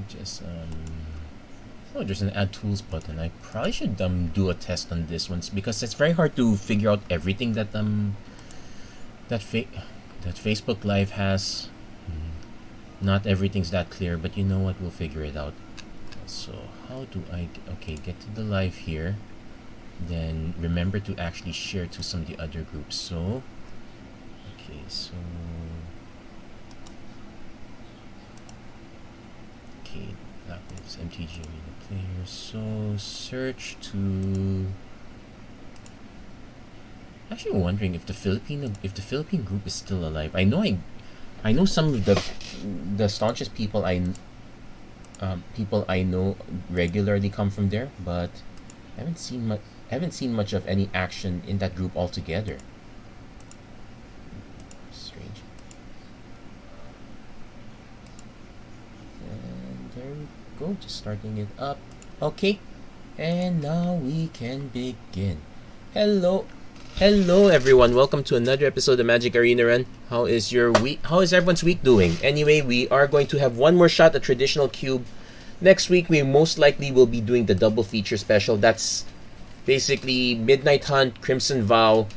just oh, there's an add tools button. I probably should do a test on this one because it's very hard to figure out everything that that Facebook Live has. Not everything's that clear, but you know what? We'll figure it out. So how do I get to the live here? Then remember to actually share to some of the other groups. So so that is MTG Arena Players. So search to. Actually wondering if the Philippine group is still alive. I know some of the staunchest people I know regularly come from there, but I haven't seen much of any action in that group altogether. Strange. And there we go, just starting it up. Okay, and now we can begin. Hello everyone, welcome to another episode of Magic Arena Run. How is your week? How is everyone's week doing? Anyway, we are going to have one more shot at traditional cube. Next week we most likely will be doing the double feature special. That's basically Midnight Hunt, Crimson Vow.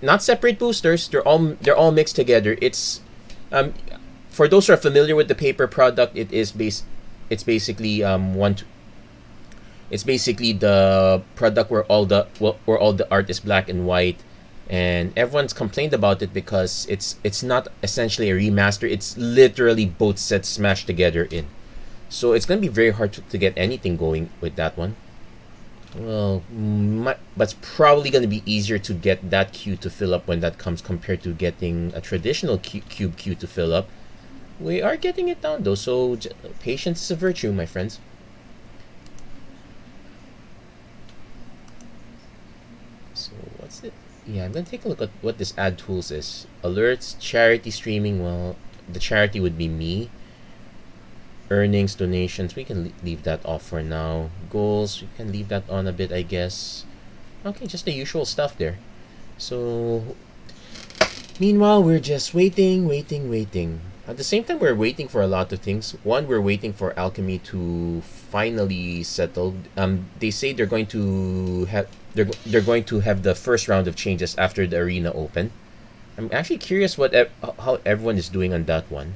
Not separate boosters, they're all mixed together. It's for those who are familiar with the paper product, it's basically it's basically the product where all the art is black and white, and everyone's complained about it because it's not essentially a remaster. It's literally both sets smashed together in. So it's gonna be very hard to get anything going with that one. Well, but it's probably gonna be easier to get that queue to fill up when that comes compared to getting a traditional cube queue to fill up. We are getting it down though, so patience is a virtue, my friends. Yeah, I'm gonna take a look at what this add tools is. Alerts, charity streaming. Well, the charity would be me. Earnings, donations, we can leave that off for now. Goals, we can leave that on a bit, I guess. Okay, just the usual stuff there. So meanwhile, we're just waiting. At the same time, we're waiting for a lot of things. One, we're waiting for Alchemy to finally settle. They say they're going to have the first round of changes after the arena open. I'm actually curious how everyone is doing on that one.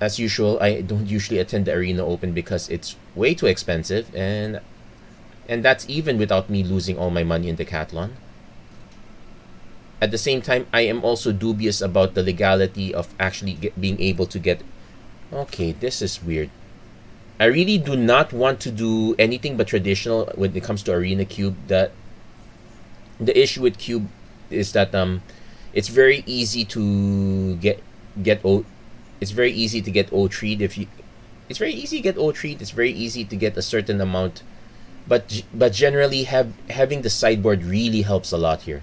As usual, I don't usually attend the arena open because it's way too expensive, and that's even without me losing all my money in Decathlon. At the same time, I am also dubious about the legality of actually being able to get. Okay, this is weird. I really do not want to do anything but traditional when it comes to Arena Cube. That the issue with Cube is that it's very easy to it's very easy to get O-treed it's very easy to get O-treed. It's very easy to get a certain amount, but generally having the sideboard really helps a lot here.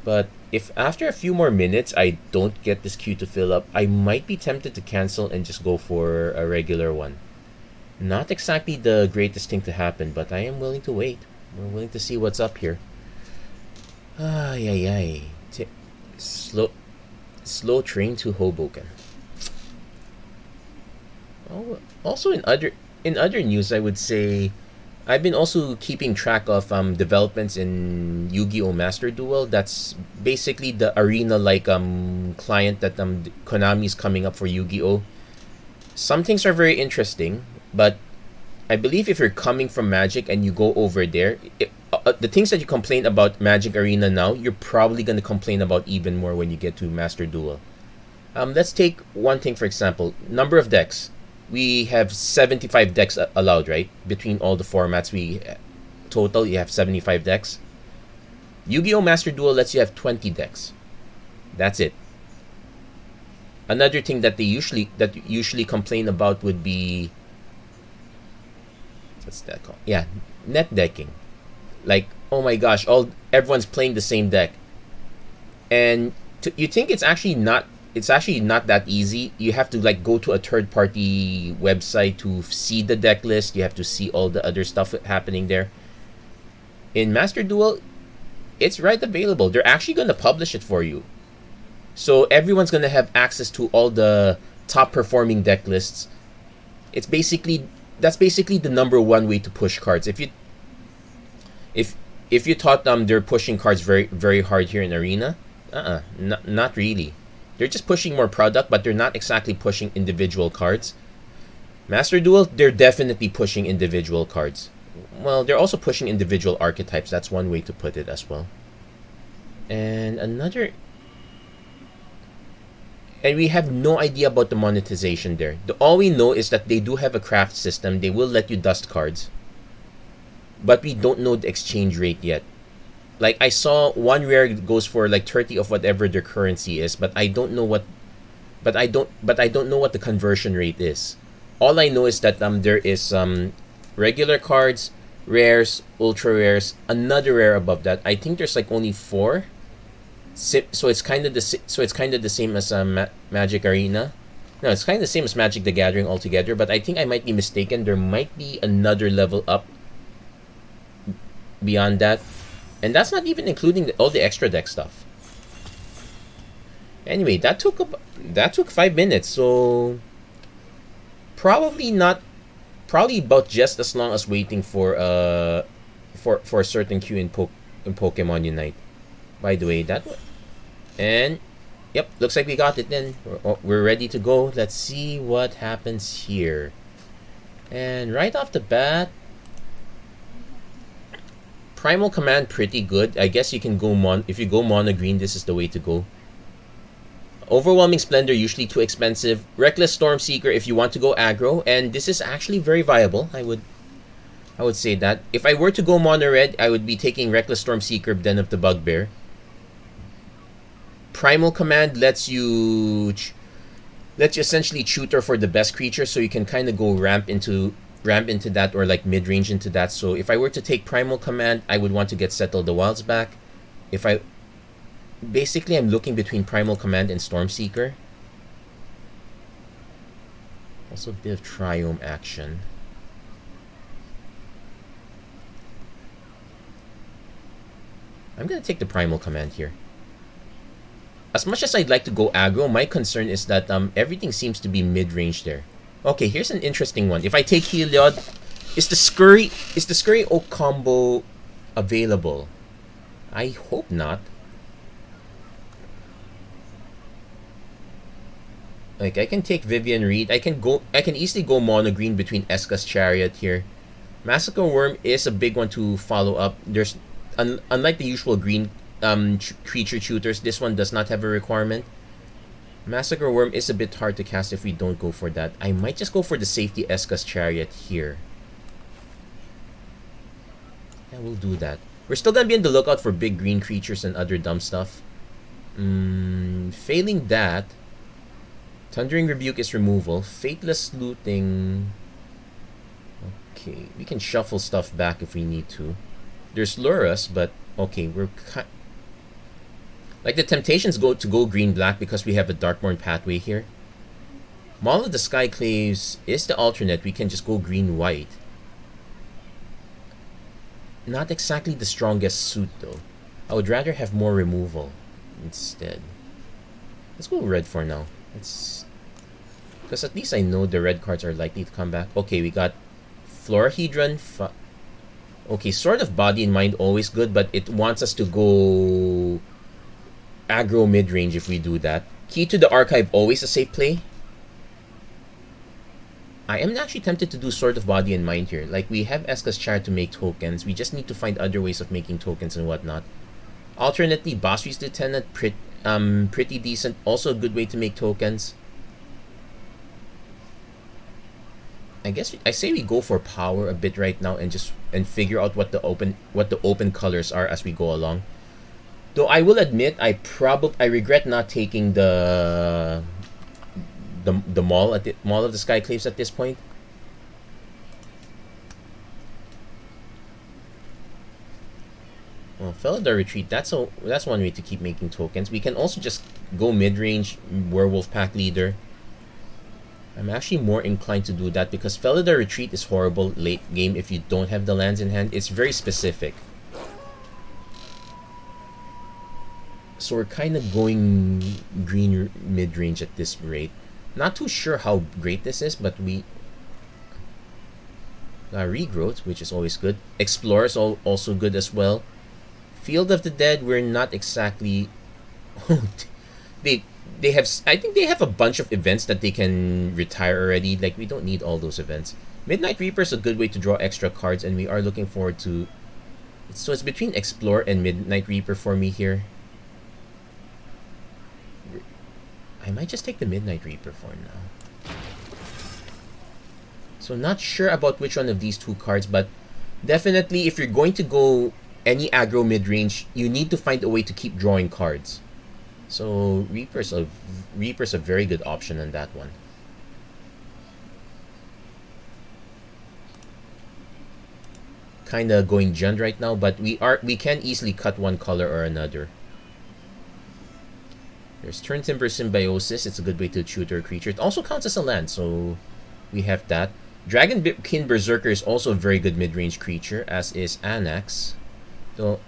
But if after a few more minutes I don't get this queue to fill up, I might be tempted to cancel and just go for a regular one. Not exactly the greatest thing to happen, but I am willing to wait. We're willing to see what's up here. Slow train to Hoboken. Oh, also in other news, I would say I've been also keeping track of developments in Yu-Gi-Oh! Master Duel. That's basically the arena-like client that Konami's coming up for Yu-Gi-Oh! Some things are very interesting, but I believe if you're coming from Magic and you go over there, the things that you complain about Magic Arena now, you're probably going to complain about even more when you get to Master Duel. Let's take one thing for example, number of decks. We have 75 decks allowed, right? Between all the formats, you have 75 decks. Yu-Gi-Oh! Master Duel lets you have 20 decks. That's it. Another thing that you usually complain about would be, what's that called? Yeah, net decking. Like, oh my gosh, everyone's playing the same deck, and you think it's actually not that easy. You have to go to a third-party website to see the deck list. You have to see all the other stuff happening there. In Master Duel, it's right available. They're actually going to publish it for you. So everyone's going to have access to all the top performing deck lists, it's basically that's basically the number one way to push cards. If if you thought they're pushing cards very very hard here in Arena, not really. They're just pushing more product, but they're not exactly pushing individual cards. Master Duel, they're definitely pushing individual cards. Well, they're also pushing individual archetypes. That's one way to put it as well. And we have no idea about the monetization there. All we know is that they do have a craft system. They will let you dust cards, but we don't know the exchange rate yet. Like, I saw one rare goes for like 30 of whatever their currency is, but I don't know what the conversion rate is. All I know is that there is regular cards, rares, ultra rares, another rare above that. I think there's like only 4. So it's kind of the same as Magic Arena. No, it's kind of the same as Magic the Gathering altogether, but I think I might be mistaken. There might be another level up beyond that. And that's not even including all the extra deck stuff. Anyway, that took 5 minutes, so probably about just as long as waiting for a certain queue in Pokemon Unite. By the way, and yep, looks like we got it then. We're ready to go. Let's see what happens here. And right off the bat, Primal Command pretty good. I guess you can go if you go mono green, this is the way to go. Overwhelming Splendor usually too expensive. Reckless Stormseeker if you want to go aggro, and this is actually very viable. I would say that if I were to go mono red, I would be taking Reckless Stormseeker, Den of the Bugbear. Primal Command lets you essentially tutor for the best creature, so you can kind of go ramp into that, or like mid-range into that. So if I were to take Primal Command, I would want to get Settle the Wilds back. Basically, I'm looking between Primal Command and Stormseeker. Also a bit of Triome action. I'm going to take the Primal Command here. As much as I'd like to go aggro, my concern is that everything seems to be mid-range there. Okay, here's an interesting one. If I take Heliod, is the Scurry Oak combo available? I hope not. Like, I can take Vivian Reed. I can easily go mono green between Eska's Chariot here. Massacre Worm is a big one to follow up. There's unlike the usual green creature tutors, this one does not have a requirement. Massacre Worm is a bit hard to cast if we don't go for that. I might just go for the safety Eska's Chariot here. Yeah, we'll do that. We're still gonna be on the lookout for big green creatures and other dumb stuff. Failing that, Thundering Rebuke is removal. Fateless Looting. Okay, we can shuffle stuff back if we need to. There's Lurus, but okay, like the temptations go green-black because we have a Darkborn pathway here. Maul of the Skyclaves is the alternate. We can just go green-white. Not exactly the strongest suit though. I would rather have more removal instead. Let's go red for now. Because at least I know the red cards are likely to come back. Okay, we got Florahedron. Okay, Sword of Body and Mind always good, but it wants us to go aggro mid-range if we do that. Key to the Archive, always a safe play. I am actually tempted to do Sword of Body and Mind here. Like, we have Eska's Chariot to make tokens. We just need to find other ways of making tokens and whatnot. Alternately, Basri's Lieutenant, pretty decent. Also a good way to make tokens. I guess I say we go for power a bit right now and figure out what the open colors are as we go along. Though I will admit I regret not taking the Maul of the Skyclaves at this point. Well, Felidar Retreat, that's one way to keep making tokens. We can also just go mid-range Werewolf Pack Leader. I'm actually more inclined to do that because Felidar Retreat is horrible late game if you don't have the lands in hand. It's very specific. So we're kind of going green mid-range at this rate. Not too sure how great this is, but we regrowth, which is always good. Explore is also good as well. Field of the Dead, we're not exactly. they they have, I think they have a bunch of events that they can retire already. Like, we don't need all those events. Midnight Reaper is a good way to draw extra cards, and we are looking forward to. So it's between Explore and Midnight Reaper for me here. I might just take the Midnight Reaper for now. So not sure about which one of these two cards, but definitely if you're going to go any aggro mid-range, you need to find a way to keep drawing cards. So Reaper's a very good option on that one. Kinda going Jund right now, but we can easily cut one color or another. There's Turn Timber Symbiosis. It's a good way to tutor a creature. It also counts as a land, so we have that. Dragonkin Berserker is also a very good mid-range creature, as is Anax. So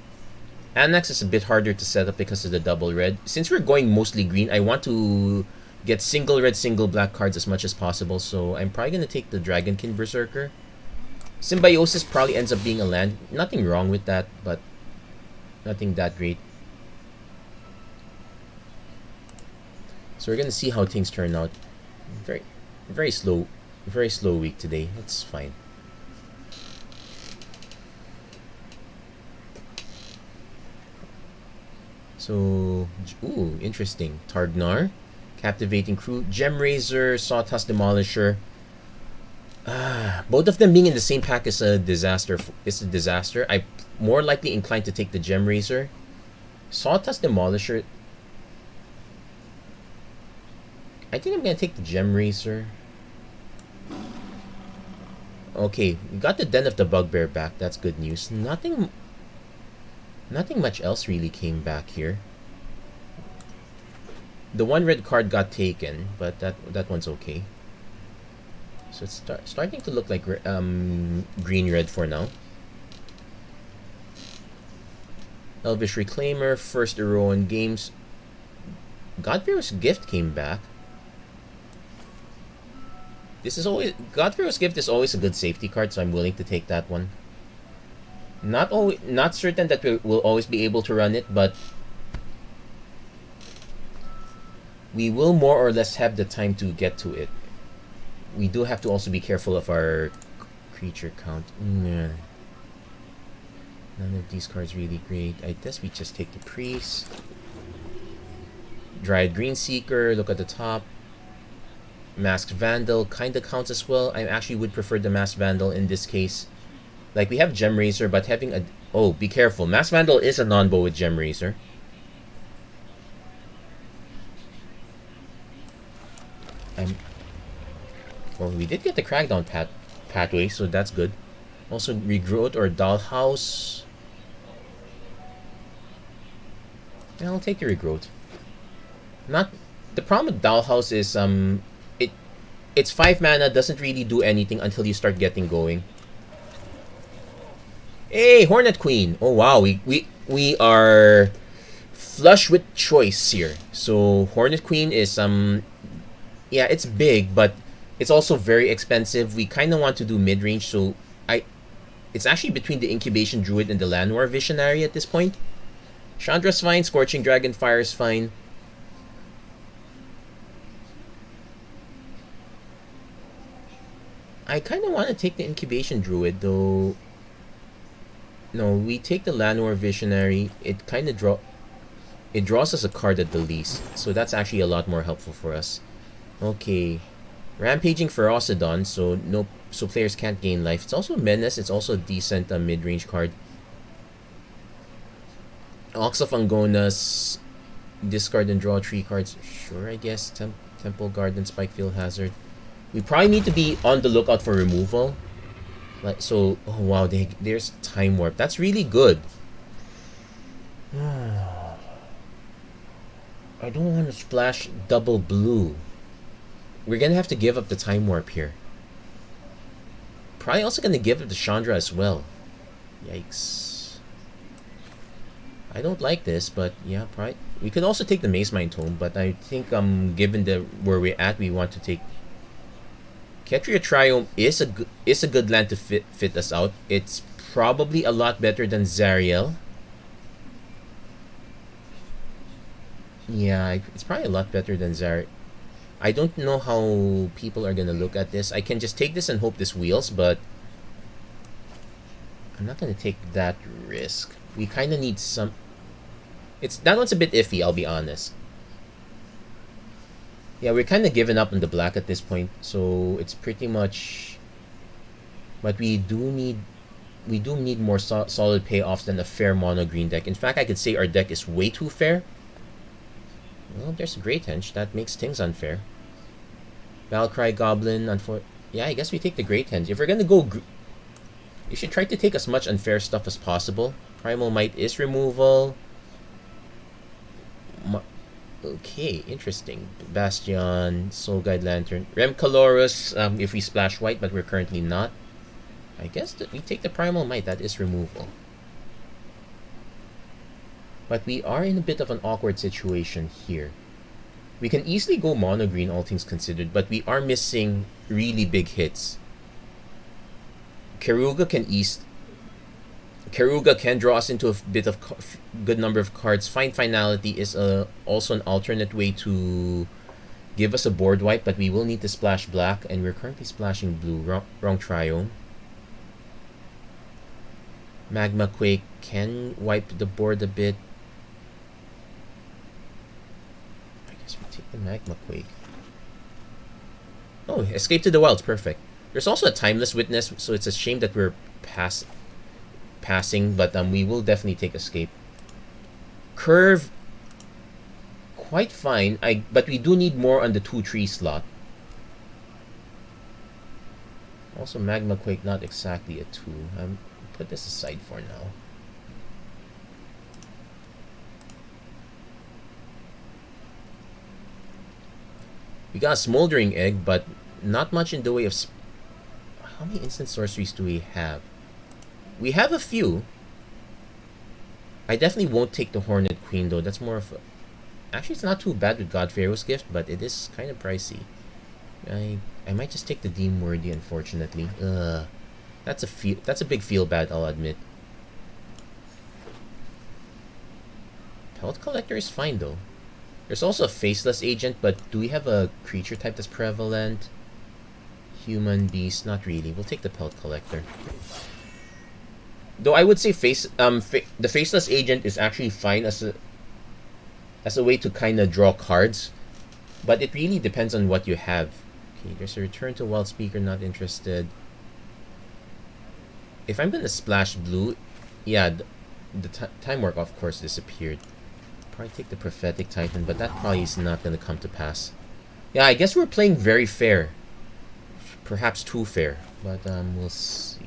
Anax is a bit harder to set up because of the double red. Since we're going mostly green, I want to get single red, single black cards as much as possible, so I'm probably going to take the Dragonkin Berserker. Symbiosis probably ends up being a land. Nothing wrong with that, but nothing that great. So we're going to see how things turn out. Very slow week today. That's fine. So, ooh, interesting. Targnar, Captivating Crew, Gemrazor, Sawtusk Demolisher. Both of them being in the same pack is a disaster. I'm more likely inclined to take the Gemrazor. Sawtusk Demolisher. I think I'm gonna take the Gemrazor. Okay, we got the Den of the Bugbear back. That's good news. Nothing much else really came back here. The one red card got taken, but that one's okay. So it's starting to look like green-red for now. Elvish Reclaimer, First Eroan Games. Godbear's Gift came back. Godbear's Gift is always a good safety card, so I'm willing to take that one. Not certain that we will always be able to run it, but we will more or less have the time to get to it. We do have to also be careful of our creature count. None of these cards really great. I guess we just take the Priest. Dryad Greenseeker, look at the top. Masked Vandal kinda counts as well. I actually would prefer the Masked Vandal in this case. Like, we have Gemrazor, but having a... Oh, be careful. Masked Vandal is a non-bow with Gemrazor. Well, we did get the Crackdown pathway, so that's good. Also, Regrowth or Dollhouse. Yeah, I'll take the Regrowth. The problem with Dollhouse is it's 5 mana, doesn't really do anything until you start getting going. Hey, Hornet Queen! Oh wow, we are flush with choice here. So Hornet Queen is yeah, it's big, but it's also very expensive. We kind of want to do mid-range, so it's actually between the Incubation Druid and the Llanowar Visionary at this point. Chandra's fine, Scorching Dragonfire is fine. I kind of want to take the Incubation Druid, though. No, we take the Llanowar Visionary. It kind of draws us a card at the least, so that's actually a lot more helpful for us. Okay, Rampaging Ferocidon, so players can't gain life. It's also a Menace. It's also a decent mid-range card. Ox of Angonas, discard and draw 3 cards. Sure, I guess. Temple Garden, Spikefield Hazard. We probably need to be on the lookout for removal. Like, so, oh wow, there's Time Warp. That's really good. I don't want to splash double blue. We're gonna have to give up the Time Warp here. Probably also gonna give up the Chandra as well. Yikes. I don't like this, but yeah, probably we could also take the Maze Mine Tome, but I think given the where we're at, we want to take Ketria Triome is a good land to fit us out. It's probably a lot better than Zariel. Yeah, it's probably a lot better than Zariel. I don't know how people are gonna look at this. I can just take this and hope this wheels, but I'm not gonna take that risk. We kind of need some. It's that one's a bit iffy. I'll be honest. Yeah, we're kind of giving up on the black at this point, so it's pretty much. But we do need more solid payoffs than a fair mono green deck. In fact, I could say our deck is way too fair. Well, there's a Great Henge. That makes things unfair. Valkyrie Goblin, yeah, I guess we take the Great Henge. If we're gonna go, you should try to take as much unfair stuff as possible. Primal Might is removal. Okay, interesting. Bastion, Soul Guide Lantern, Rem Calorus. If we splash white, but we're currently not. I guess that we take the Primal Might. That is removal. But we are in a bit of an awkward situation here. We can easily go mono green, all things considered, but we are missing really big hits. Keruga can draw us into a bit of good number of cards. Find Finality is also an alternate way to give us a board wipe, but we will need to splash black, and we're currently splashing blue. Wrong Triome. Magma Quake can wipe the board a bit. I guess we take the Magma Quake. Oh, Escape to the Wilds, perfect. There's also a Timeless Witness, so it's a shame that we're passing, but we will definitely take Escape. Curve, quite fine, but we do need more on the 2-tree slot. Also, Magma Quake, not exactly a 2. Put this aside for now. We got a Smoldering Egg, but not much in the way of... How many instant sorceries do we have? We have a few. I definitely won't take the Hornet Queen, though. That's more of a... Actually, it's not too bad with God Pharaoh's Gift, but it is kind of pricey. I might just take the Deem Worthy, unfortunately. That's a big feel bad, I'll admit. Pelt Collector is fine, though. There's also a Faceless Agent, but do we have a creature type that's prevalent? Human, Beast, not really. We'll take the Pelt Collector. Though I would say the Faceless Agent is actually fine as a way to kind of draw cards, but it really depends on what you have. Okay, there's a Return to Wild Speaker, not interested. If I'm gonna splash blue, yeah, the Time Warp of course disappeared. Probably take the Prophetic Titan, but that probably is not gonna come to pass. Yeah, I guess we're playing very fair. Perhaps too fair, but we'll see.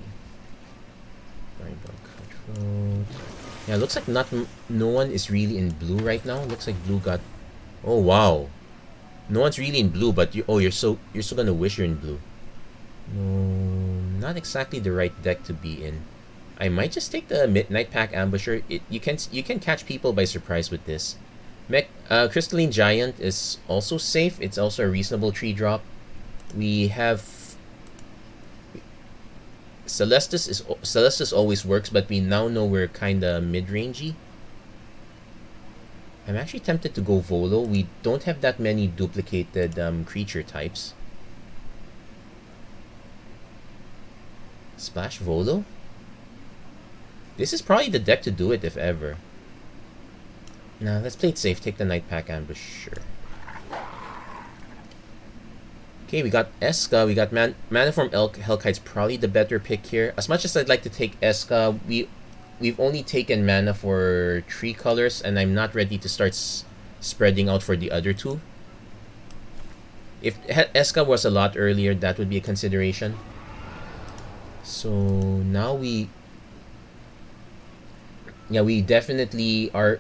Control. Yeah, looks like no one is really in blue right now. Looks like blue got... Oh wow, no one's really in blue, but you're still gonna wish you're in blue. No, not exactly the right deck to be in. I might just take the Midnight Pack Ambusher. You can catch people by surprise with this. Crystalline Giant is also safe. It's also a reasonable tree drop. We have Celestus always works, but we now know we're kinda mid-rangey. I'm actually tempted to go Volo. We don't have that many duplicated creature types. Splash Volo? This is probably the deck to do it, if ever. Nah, let's play it safe. Take the Night Pack Ambusher. Okay, we got Eska. We got Maniform Hellkite's probably the better pick here. As much as I'd like to take Eska, we've only taken mana for 3 colors, and I'm not ready to start spreading out for the other 2. If Eska was a lot earlier, that would be a consideration. So now we definitely are.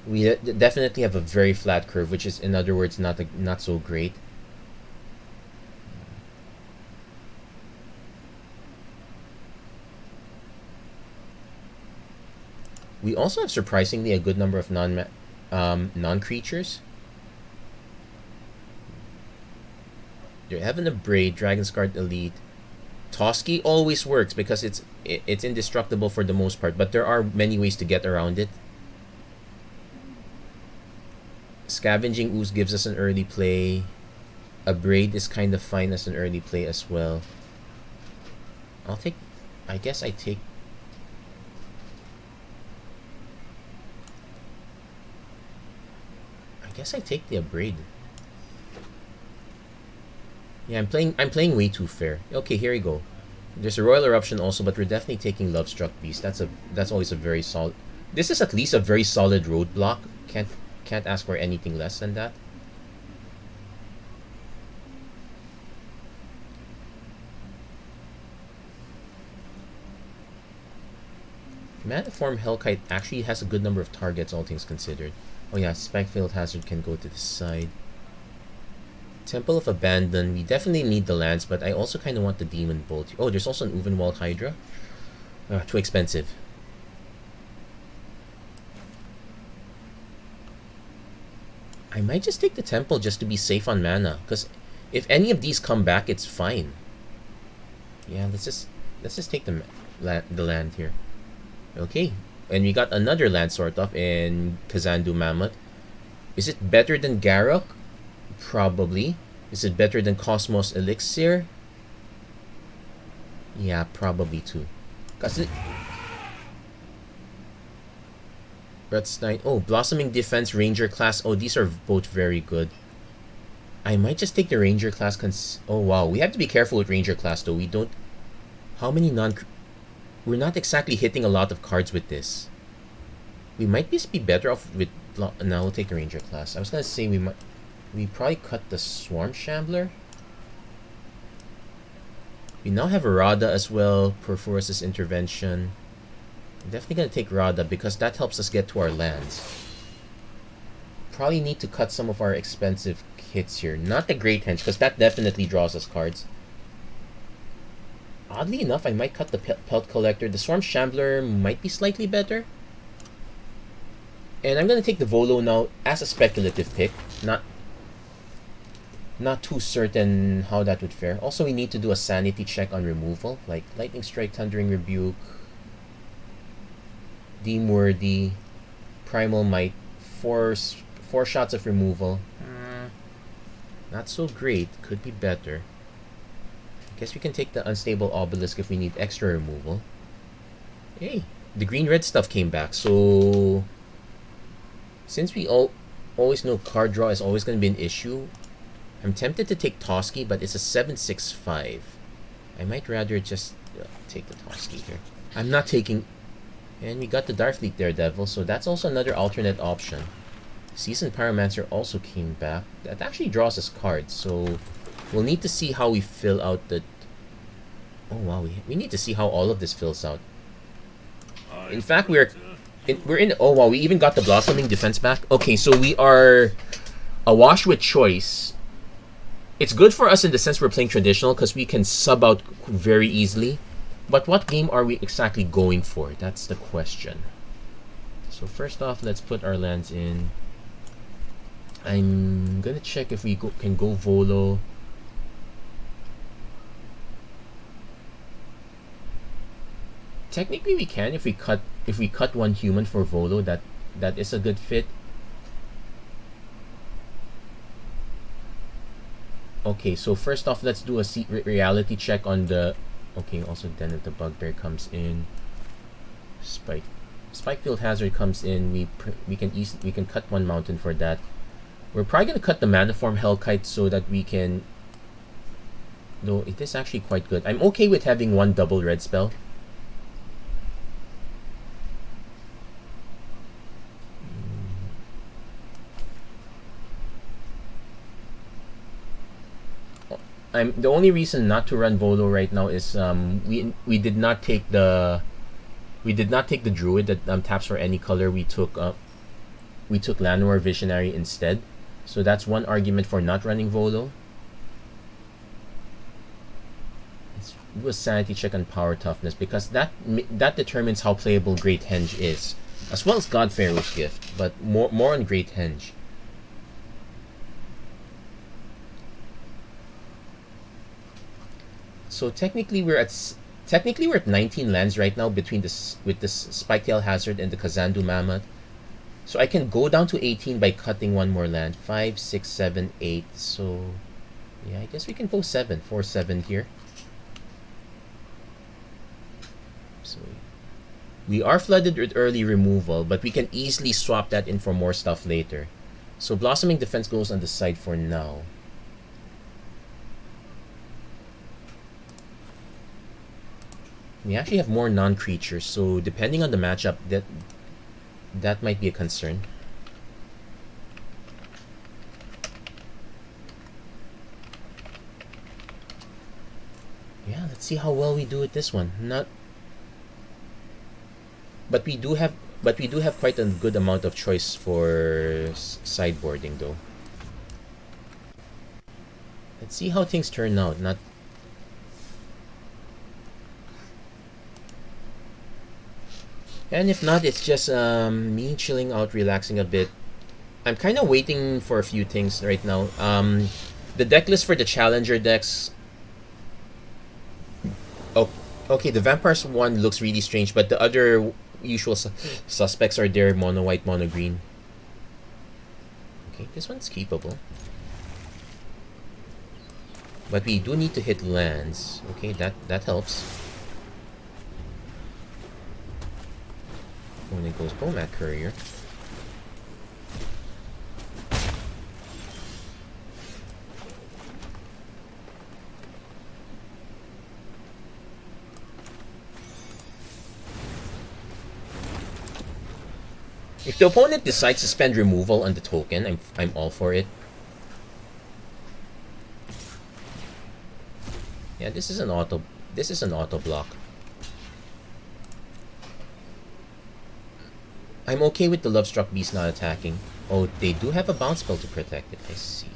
We definitely have a very flat curve, which is, in other words, not so great. We also have surprisingly a good number of non-creatures. You're having a Braid, Dragon's Guard Elite. Toski always works because it's indestructible for the most part, but there are many ways to get around it. Scavenging Ooze gives us an early play. A Braid is kind of fine as an early play as well. I guess I take the Abrade. Yeah, I'm playing way too fair. Okay, here we go. There's a Royal Eruption also, but we're definitely taking Lovestruck Beast. That's always a very solid. This is at least a very solid roadblock. Can't ask for anything less than that. Maniform Hellkite actually has a good number of targets, all things considered. Oh yeah, Spikefield Hazard can go to the side. Temple of Abandon, we definitely need the lands, but I also kind of want the Demon Bolt. Oh, there's also an Uvenwald Hydra. Too expensive. I might just take the Temple just to be safe on mana, because if any of these come back, it's fine. Yeah, let's just take the land here. Okay, and we got another land sort of in Kazandu Mammoth. Is it better than Garruk? Probably. Is it better than Cosmos Elixir? Yeah, probably too. Redstein. Oh, Blossoming Defense, Ranger class. Oh, these are both very good. I might just take the Ranger class. Oh wow, we have to be careful with Ranger class though. We don't. How many We're not exactly hitting a lot of cards with this. We might just be better off with. Now we'll take the Ranger class. I was gonna say we probably cut the Swarm Shambler. We now have a Rada as well. Perforce's Intervention. I'm definitely gonna take Rada because that helps us get to our lands. Probably need to cut some of our expensive hits here. Not the Great Henge, because that definitely draws us cards. Oddly enough, I might cut the Pelt Collector. The Swarm Shambler might be slightly better. And I'm going to take the Volo now as a speculative pick. Not too certain how that would fare. Also, we need to do a sanity check on removal. Like Lightning Strike, Thundering Rebuke, Deem Worthy, Primal Might, four shots of removal. Not so great. Could be better. Guess we can take the Unstable Obelisk if we need extra removal. Hey, the green-red stuff came back. So, since we always know card draw is always going to be an issue, I'm tempted to take Toski, but it's a 7/6/5. I might rather just take the Toski here. I'm not taking... And we got the Darfleet Daredevil, so that's also another alternate option. Seasoned Pyromancer also came back. That actually draws us cards, so... We'll need to see how we fill out the... Oh wow, we need to see how all of this fills out. In fact, we're in... Oh wow, we even got the Blossoming Defense back. Okay, so we are awash with choice. It's good for us in the sense we're playing traditional because we can sub out very easily. But what game are we exactly going for? That's the question. So first off, let's put our lands in. I'm gonna check if we can go Volo. Technically we can if we cut one human for Volo. That is a good fit. Okay, so first off, let's do a reality check on the... Okay, also Den of the Bugbear comes in. Spikefield Hazard comes in. We can cut one mountain for that. We're probably gonna cut the Maniform Hellkite so that we can... Though it is actually quite good. I'm okay with having one double red spell. The only reason not to run Volo right now is we did not take the Druid that taps for any color. We took Llanowar Visionary instead, so that's one argument for not running Volo. Let's do a sanity check on power toughness because that determines how playable Great Henge is. as well as God Pharaoh's Gift, but more on Great Henge. So technically we're at 19 lands right now between this with this Spiketail Hazard and the Kazandu Mammoth. So I can go down to 18 by cutting one more land. 5, 6, 7, 8. So yeah, I guess we can go 7, 4, 7 here. So we are flooded with early removal, but we can easily swap that in for more stuff later. So Blossoming Defense goes on the side for now. We actually have more non-creatures, so depending on the matchup, that might be a concern. Yeah, let's see how well we do with this one. But we do have quite a good amount of choice for sideboarding though. Let's see how things turn out. And if not, it's just me chilling out, relaxing a bit. I'm kind of waiting for a few things right now. The deck list for the challenger decks. Oh, okay. The Vampires one looks really strange, but the other usual suspects are there: mono white, mono green. Okay, this one's keepable. But we do need to hit lands. Okay, that helps. When it goes Bomat Courier. If the opponent decides to spend removal on the token, I'm all for it. Yeah, this is an auto block. I'm okay with the Lovestruck Beast not attacking. Oh, they do have a bounce spell to protect it. I see.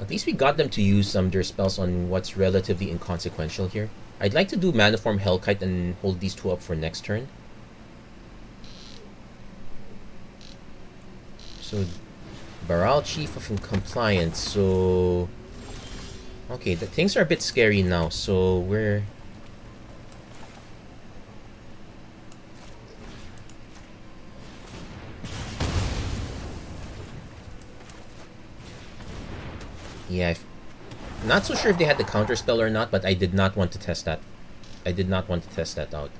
At least we got them to use some of their spells on what's relatively inconsequential here. I'd like to do Maniform Hellkite and hold these two up for next turn. So, Baral Chief of Compliance, so... Okay, the things are a bit scary now, so we're... Yeah, not so sure if they had the counter spell or not, but I did not want to test that. I did not want to test that out.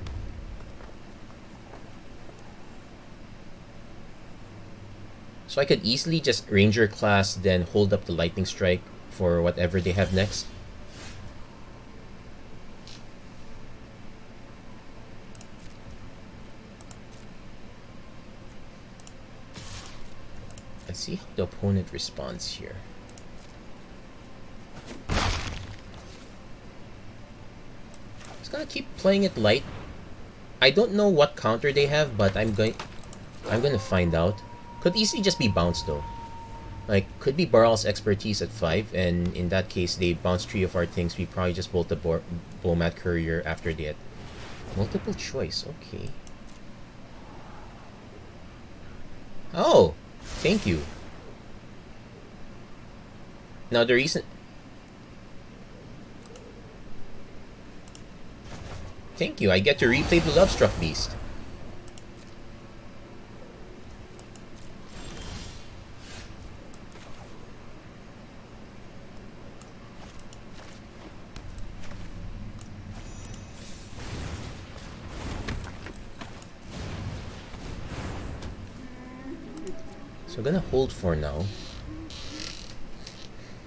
So I could easily just Ranger class, then hold up the Lightning Strike for whatever they have next. Let's see how the opponent responds here. Just gonna keep playing it light. I don't know what counter they have, but I'm gonna find out. Could easily just be bounce though. Like, could be Baral's Expertise at 5, and in that case, they bounce 3 of our things. We probably just bolt the Bomat Courier after that. Multiple choice, okay. Oh, thank you. Now the reason... Thank you, I get to replay the Lovestruck Beast. So I'm gonna hold for now.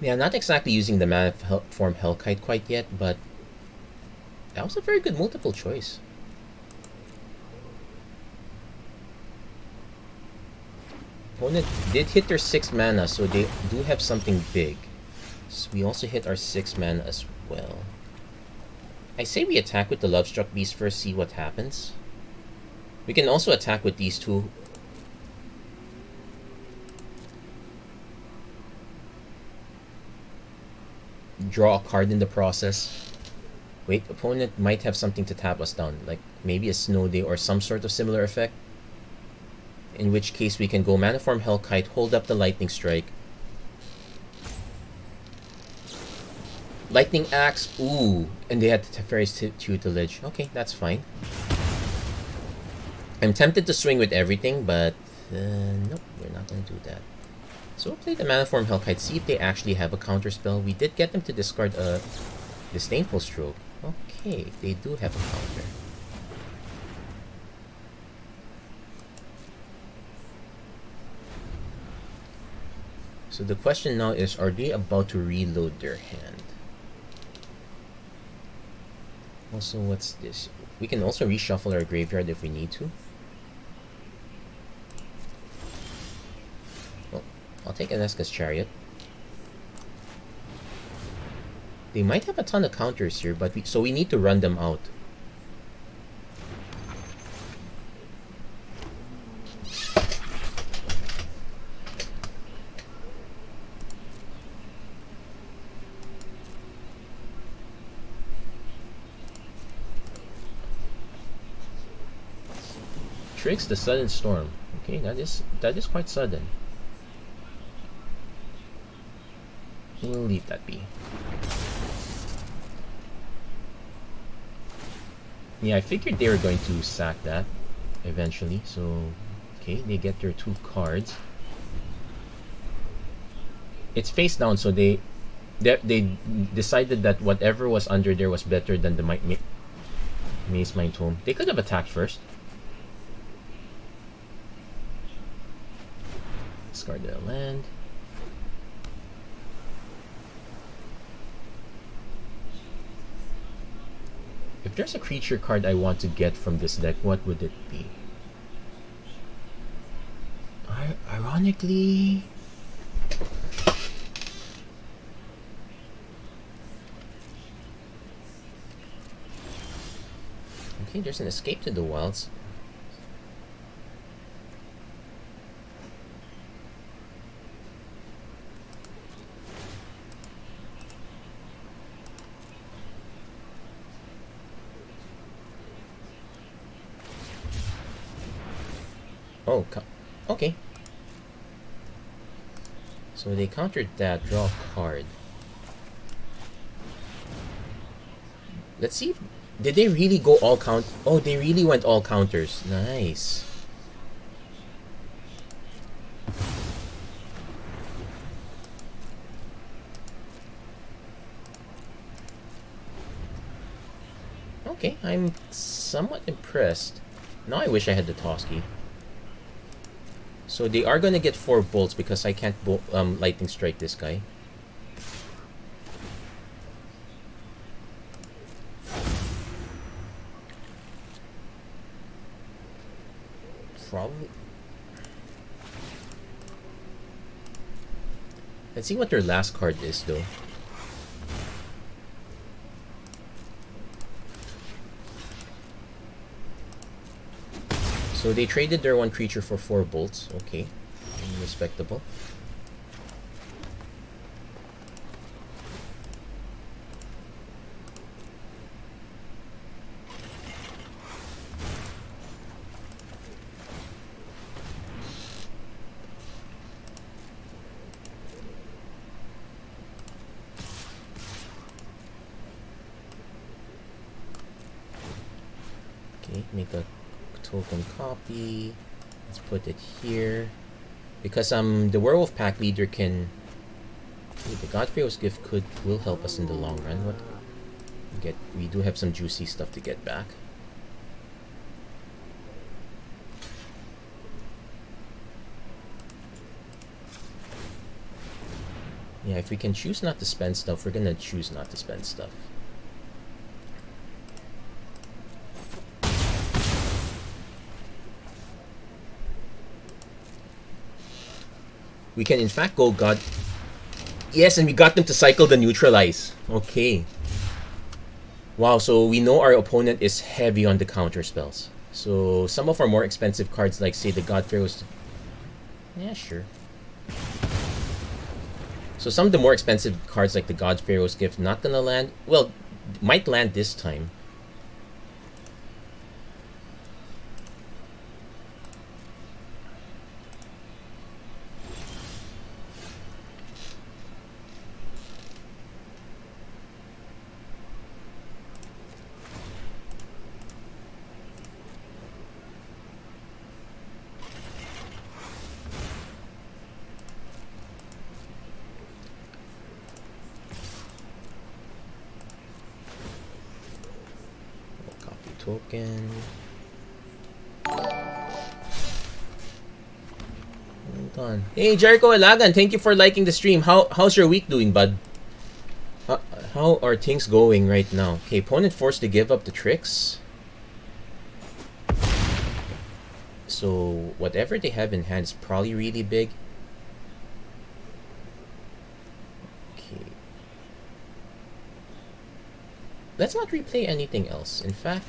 Yeah, not exactly using the Maniform Hellkite quite yet, but that was a very good multiple choice. Opponent did hit their 6 mana, so they do have something big. So we also hit our 6 mana as well. I say we attack with the Lovestruck Beast first, see what happens. We can also attack with these two. draw a card in the process. Wait, opponent might have something to tap us down, like maybe a Snow Day or some sort of similar effect. In which case we can go Mana Form Hellkite, hold up the Lightning Strike. Lightning Axe, ooh, and they had Teferi's Tutelage. Okay, that's fine. I'm tempted to swing with everything, but nope, we're not going to do that. So we'll play the Mana Form Hellkite, see if they actually have a counter spell. We did get them to discard a Disdainful Stroke. Okay, they do have a counter. So the question now is, are they about to reload their hand? Also, what's this? We can also reshuffle our graveyard if we need to. Well, I'll take Eneska's Chariot. They might have a ton of counters here, but so we need to run them out. Tricks the Sudden Storm. Okay, that is quite sudden. We'll leave that be. Yeah, I figured they were going to sack that eventually. So, okay, they get their 2 cards. It's face down, so they decided that whatever was under there was better than the Maze Mind Tome. They could have attacked first. Discarded a land. If there's a creature card I want to get from this deck, what would it be? Ironically... Okay, there's an Escape to the Wilds. Oh, okay. So they countered that, draw a card. Let's see if... Did they really go all count? Oh, they really went all counters. Nice. Okay, I'm somewhat impressed. Now I wish I had the Toski. So they are gonna get 4 bolts because I can't lightning strike this guy. Probably. Let's see what their last card is, though. So they traded their 1 creature for 4 bolts. Okay, respectable. Okay, make a token copy. Let's put it here because the Werewolf Pack leader can. The Godfrey's Gift will help us in the long run. What we do have some juicy stuff to get back. Yeah, if we can choose not to spend stuff, we're gonna choose not to spend stuff. We can in fact go God. Yes, and we got them to cycle the Neutralize. Okay. Wow, so we know our opponent is heavy on the counter spells. So some of our more expensive cards, like say the Godfrey's. Yeah, sure. So some of the more expensive cards like the God Pharaoh's Gift not gonna land. Well, might land this time. Copy token. Hold on. Hey Jericho Elagan, thank you for liking the stream. How's your week doing, bud? How are things going right now? Okay, opponent forced to give up the tricks. So whatever they have in hand is probably really big. Okay. Let's not replay anything else. In fact,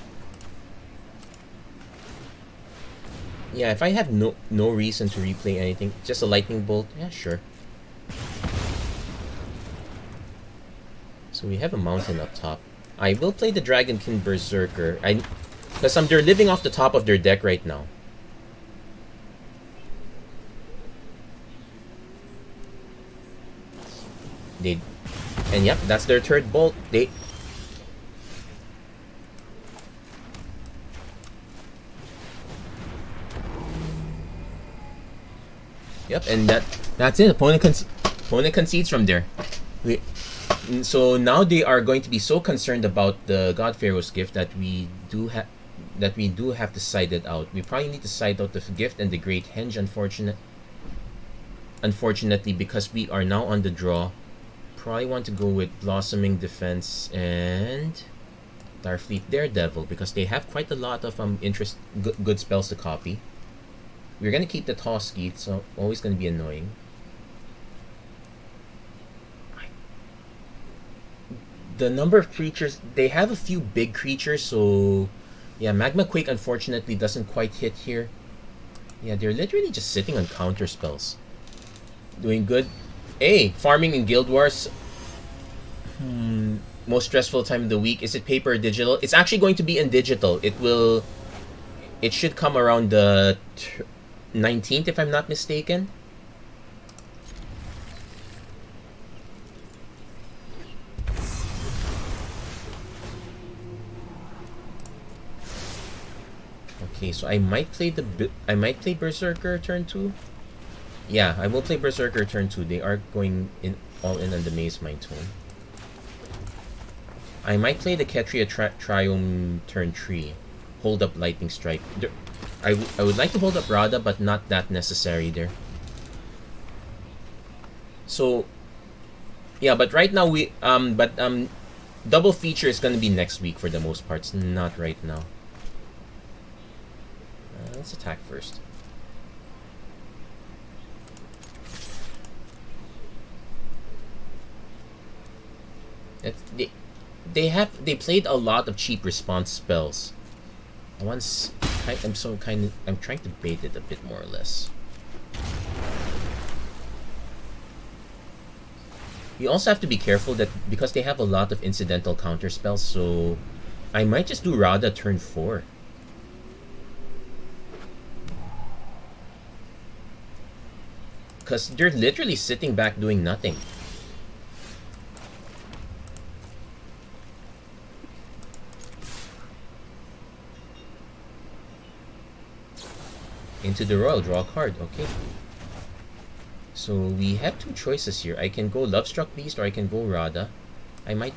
yeah, if I have no reason to replay anything, just a lightning bolt, yeah, sure. So we have a mountain up top. I will play the Dragonkin Berserker. Because they're living off the top of their deck right now. And yep, that's their third bolt. Yep, and that's it. Opponent concedes from there. So now they are going to be so concerned about the God Pharaoh's Gift that we do have to side it out. We probably need to side out the gift and the Great Henge, unfortunately, because we are now on the draw. Probably want to go with Blossoming Defense and Starfleet Daredevil because they have quite a lot of good spells to copy. We're gonna keep the Toski, so always gonna be annoying. The number of creatures, they have a few big creatures, so yeah, Magma Quake unfortunately doesn't quite hit here. Yeah, they're literally just sitting on counter spells. Doing good. Hey, farming in Guild Wars. Most stressful time of the week. Is it paper or digital? It's actually going to be in digital. It should come around the 19th if I'm not mistaken. Okay, so I might play Berserker turn 2. Yeah, I will play Berserker turn 2. They are going all in on the Maze Mind Tome. I might play the Ketria Triome turn 3. Hold up Lightning Strike. I would like to hold up Radha, but not that necessary there. So, yeah, but right now double feature is gonna be next week for the most part. It's not right now. Let's attack first. They played a lot of cheap response spells. I'm trying to bait it a bit more or less. You also have to be careful that because they have a lot of incidental counter spells, so I might just do Radha turn 4. Because they're literally sitting back doing nothing. Into the Royal, draw a card, okay. So we have two choices here. I can go Lovestruck Beast or I can go Radha. I might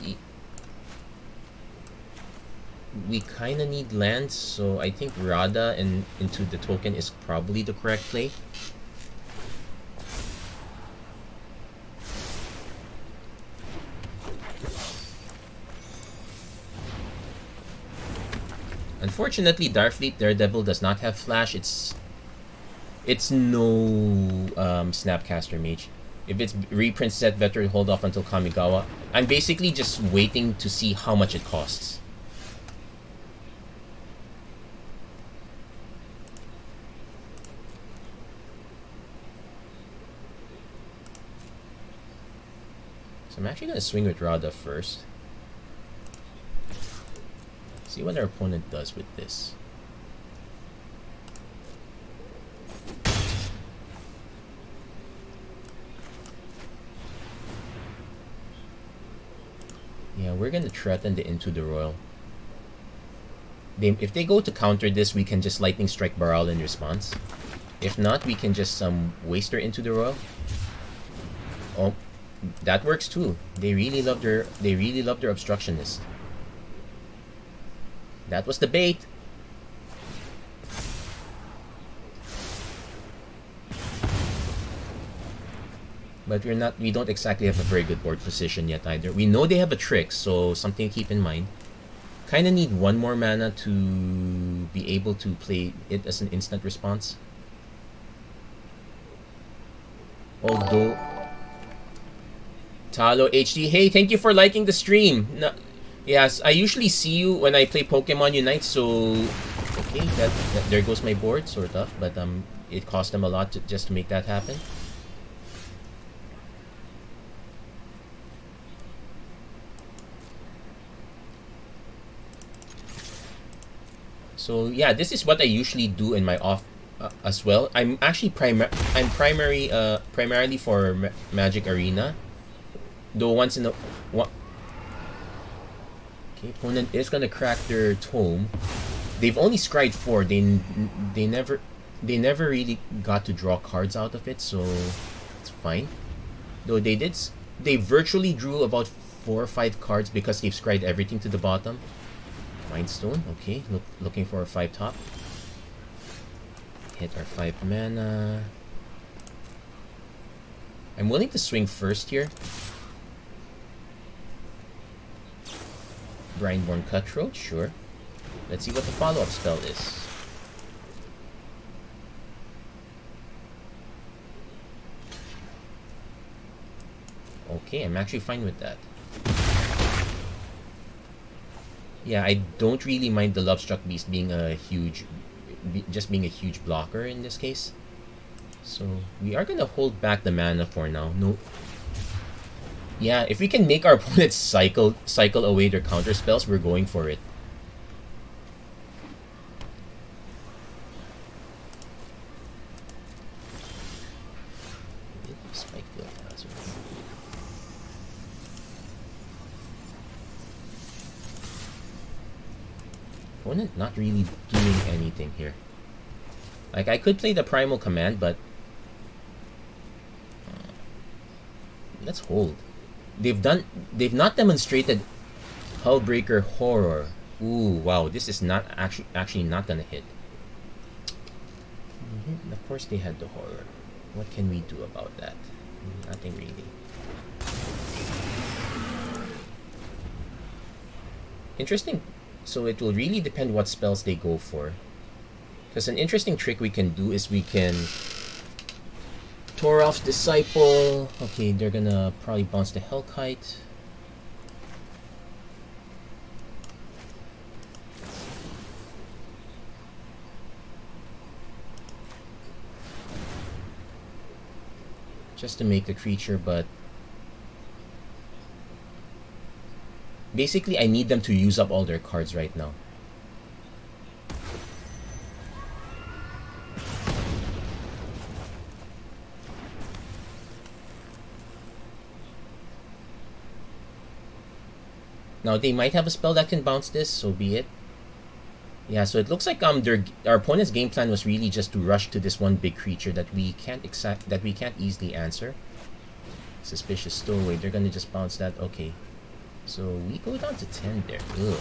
we kinda need lands, so I think Radha and into the token is probably the correct play. Unfortunately, Starfleet Daredevil does not have flash. It's no Snapcaster Mage. If it's reprint set, better hold off until Kamigawa. I'm basically just waiting to see how much it costs. So I'm actually going to swing with Radha first. See what our opponent does with this. Yeah, we're going to threaten the Into the Royal. If they go to counter this, we can just Lightning Strike Baral in response. If not, we can just waste her Into the Royal. Oh, that works too. They really love their obstructionist. That was the bait. But we don't exactly have a very good board position yet either. We know they have a trick, so something to keep in mind. Kind of need one more mana to be able to play it as an instant response. Although Talo HD, hey, thank you for liking the stream. No, yes, I usually see you when I play Pokemon Unite, so okay, that there goes my board, sort of. But it cost them a lot just to make that happen. So yeah, this is what I usually do in my off as well. I'm actually primarily for Magic Arena. Though once in a okay, opponent is gonna crack their tome. They've only scryed 4. They never really got to draw cards out of it, so it's fine. Though they virtually drew about 4 or 5 cards because they've scryed everything to the bottom. Mindstone, okay. Looking for a 5 top. Hit our 5 mana. I'm willing to swing first here. Brindborn Cutthroat, sure. Let's see what the follow-up spell is. Okay, I'm actually fine with that. Yeah, I don't really mind the Lovestruck Beast being a huge blocker in this case. So we are gonna hold back the mana for now. No. Yeah, if we can make our opponents cycle away their counter spells, we're going for it. Opponent not really doing anything here. Like, I could play the Primal Command, but let's hold. They've not demonstrated Hullbreaker Horror. Ooh, wow, this is not actually not gonna hit. Of course they had the Horror. What can we do about that? Nothing really. Interesting. So it will really depend what spells they go for. Because an interesting trick we can do is we can Toralf's Disciple. Okay, they're gonna probably bounce the Hellkite. Just to make the creature, but basically I need them to use up all their cards right now. Now they might have a spell that can bounce this, so be it. Yeah, so it looks like our opponent's game plan was really just to rush to this one big creature that we can't easily answer. Suspicious Stowaway, they're gonna just bounce that. Okay, so we go down to 10 there. Ugh.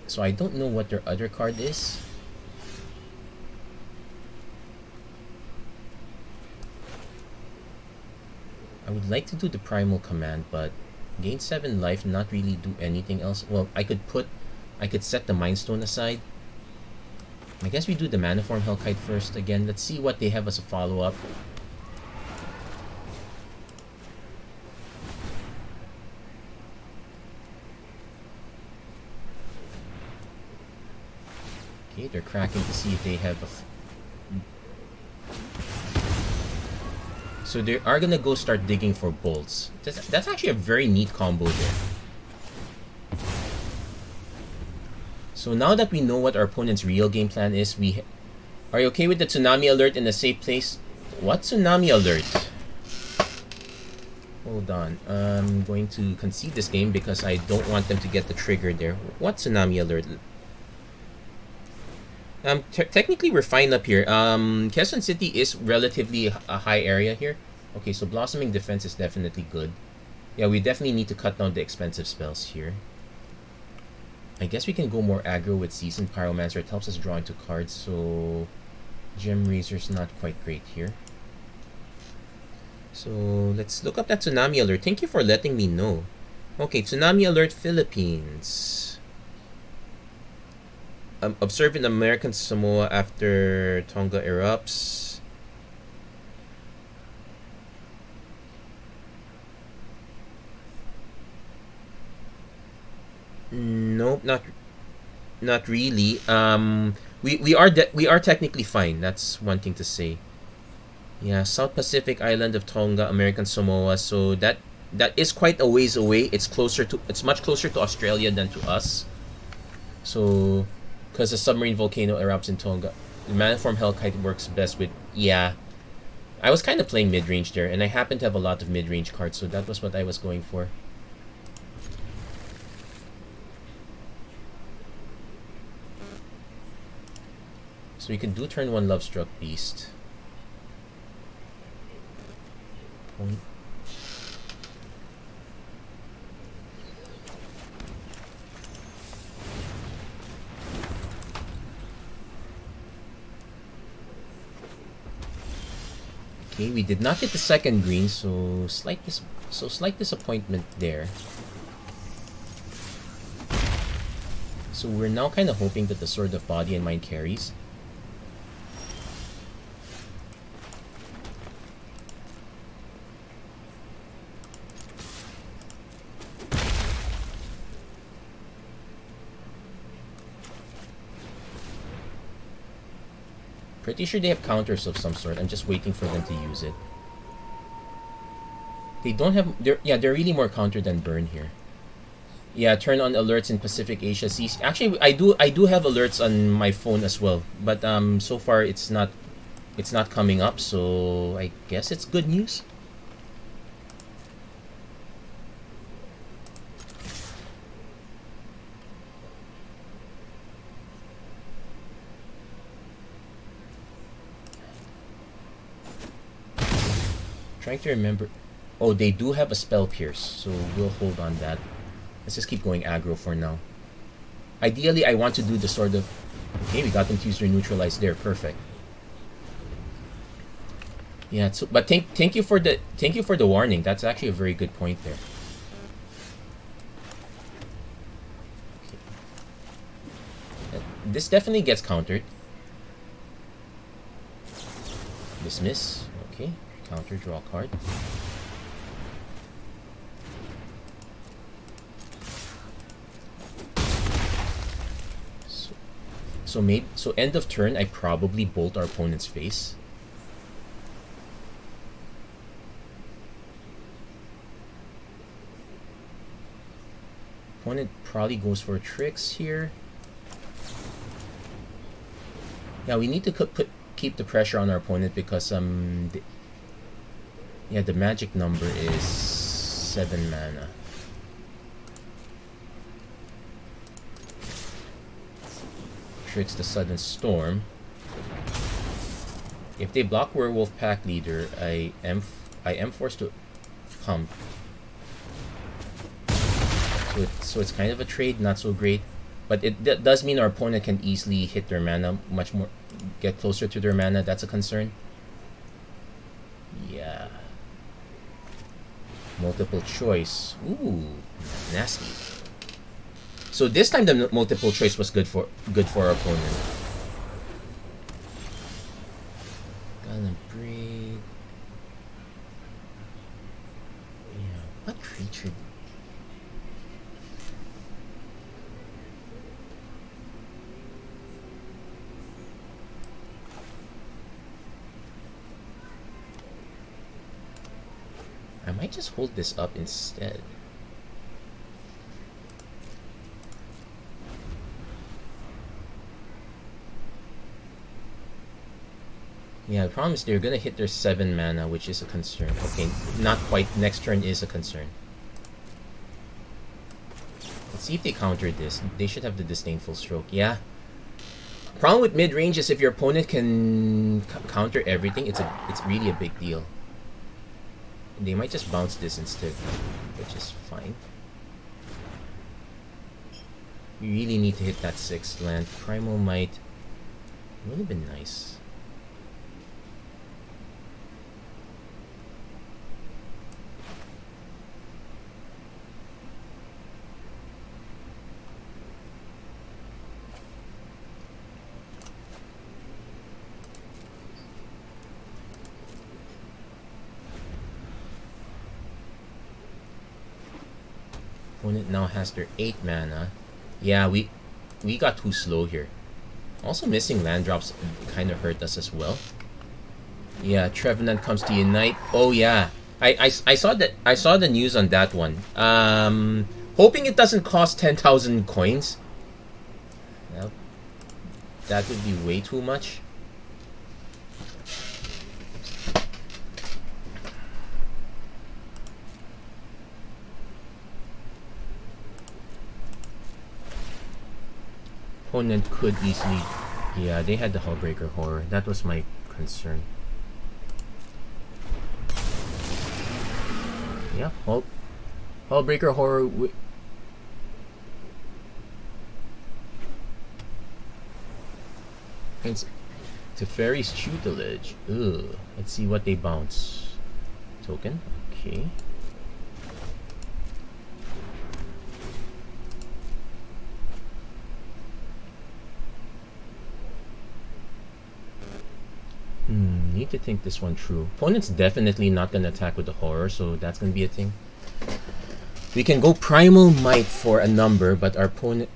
So I don't know what their other card is. I would like to do the Primal Command, but gain 7 life, not really do anything else. Well, I could set the Mind Stone aside. I guess we do the Maniform Hellkite first again. Let's see what they have as a follow-up. Okay, they're cracking to see if they have a... So they are gonna go start digging for bolts. That's actually a very neat combo there. So now that we know what our opponent's real game plan is, are you okay with the tsunami alert in a safe place? What tsunami alert? Hold on. I'm going to concede this game because I don't want them to get the trigger there. What tsunami alert? Technically we're fine up here. Quezon City is relatively a high area here. Okay, so Blossoming Defense is definitely good. Yeah, we definitely need to cut down the expensive spells here. I guess we can go more aggro with Seasoned Pyromancer. It helps us draw into cards, so... Gem Razor's not quite great here. So, let's look up that Tsunami Alert. Thank you for letting me know. Okay, Tsunami Alert Philippines. Observe in American Samoa after Tonga erupts. Nope, not really. We are technically fine. That's one thing to say. Yeah, South Pacific island of Tonga, American Samoa. So that is quite a ways away. It's much closer to Australia than to us. So, because a submarine volcano erupts in Tonga, the Maniform Hellkite works best with... Yeah, I was kind of playing mid-range there, and I happen to have a lot of mid-range cards, so that was what I was going for. So we can do turn 1 Lovestruck Beast. Point. Okay, we did not get the second green, so slight disappointment there. So we're now kind of hoping that the Sword of Body and Mind carries. Pretty sure they have counters of some sort. I'm just waiting for them to use it. They don't have... They're really more counter than burn here. Yeah, turn on alerts in Pacific Asia Seas. Actually, I do have alerts on my phone as well, but so far it's not coming up, so I guess it's good news. Trying to remember. Oh, they do have a Spell Pierce, so we'll hold on that. Let's just keep going aggro for now. Ideally, I want to do the sort of... Okay, we got them to use their Neutralize there. Perfect. Yeah, so, but thank you for the warning. That's actually a very good point there. Okay. This definitely gets countered. Dismiss. Okay. Counter, draw a card. So end of turn, I probably bolt our opponent's face. Opponent probably goes for tricks here. Yeah, we need to keep the pressure on our opponent because the magic number is 7 mana. Tricks the Sudden Storm. If they block Werewolf Pack Leader, I am forced to pump. So it's kind of a trade, not so great, but that does mean our opponent can easily hit their mana much more, get closer to their mana. That's a concern. Yeah. Multiple choice. Ooh, nasty. So this time the multiple choice was good for our opponent. Gonna breed. Yeah, what creature? I might just hold this up instead. Yeah, the problem is they're gonna hit their 7 mana, which is a concern. Okay, not quite. Next turn is a concern. Let's see if they counter this. They should have the Disdainful Stroke. Yeah. Problem with mid-range is if your opponent can counter everything, it's really a big deal. They might just bounce this instead, which is fine. You really need to hit that 6th land. Primal Might would have been nice. Opponent now has their 8 mana. Yeah, we got too slow here. Also missing land drops kind of hurt us as well. Yeah, Trevenant comes to Unite. Oh yeah. I saw that. I saw the news on that one. Hoping it doesn't cost 10,000 coins. Well, that would be way too much. Opponent could easily... Yeah, they had the Hullbreaker Horror. That was my concern. Yeah, Hullbreaker Horror... It's Teferi's Tutelage. Ugh. Let's see what they bounce. Token. Okay. Need to think this one through. Opponent's definitely not going to attack with the Horror, so that's going to be a thing. We can go Primal Might for a number, but our opponent...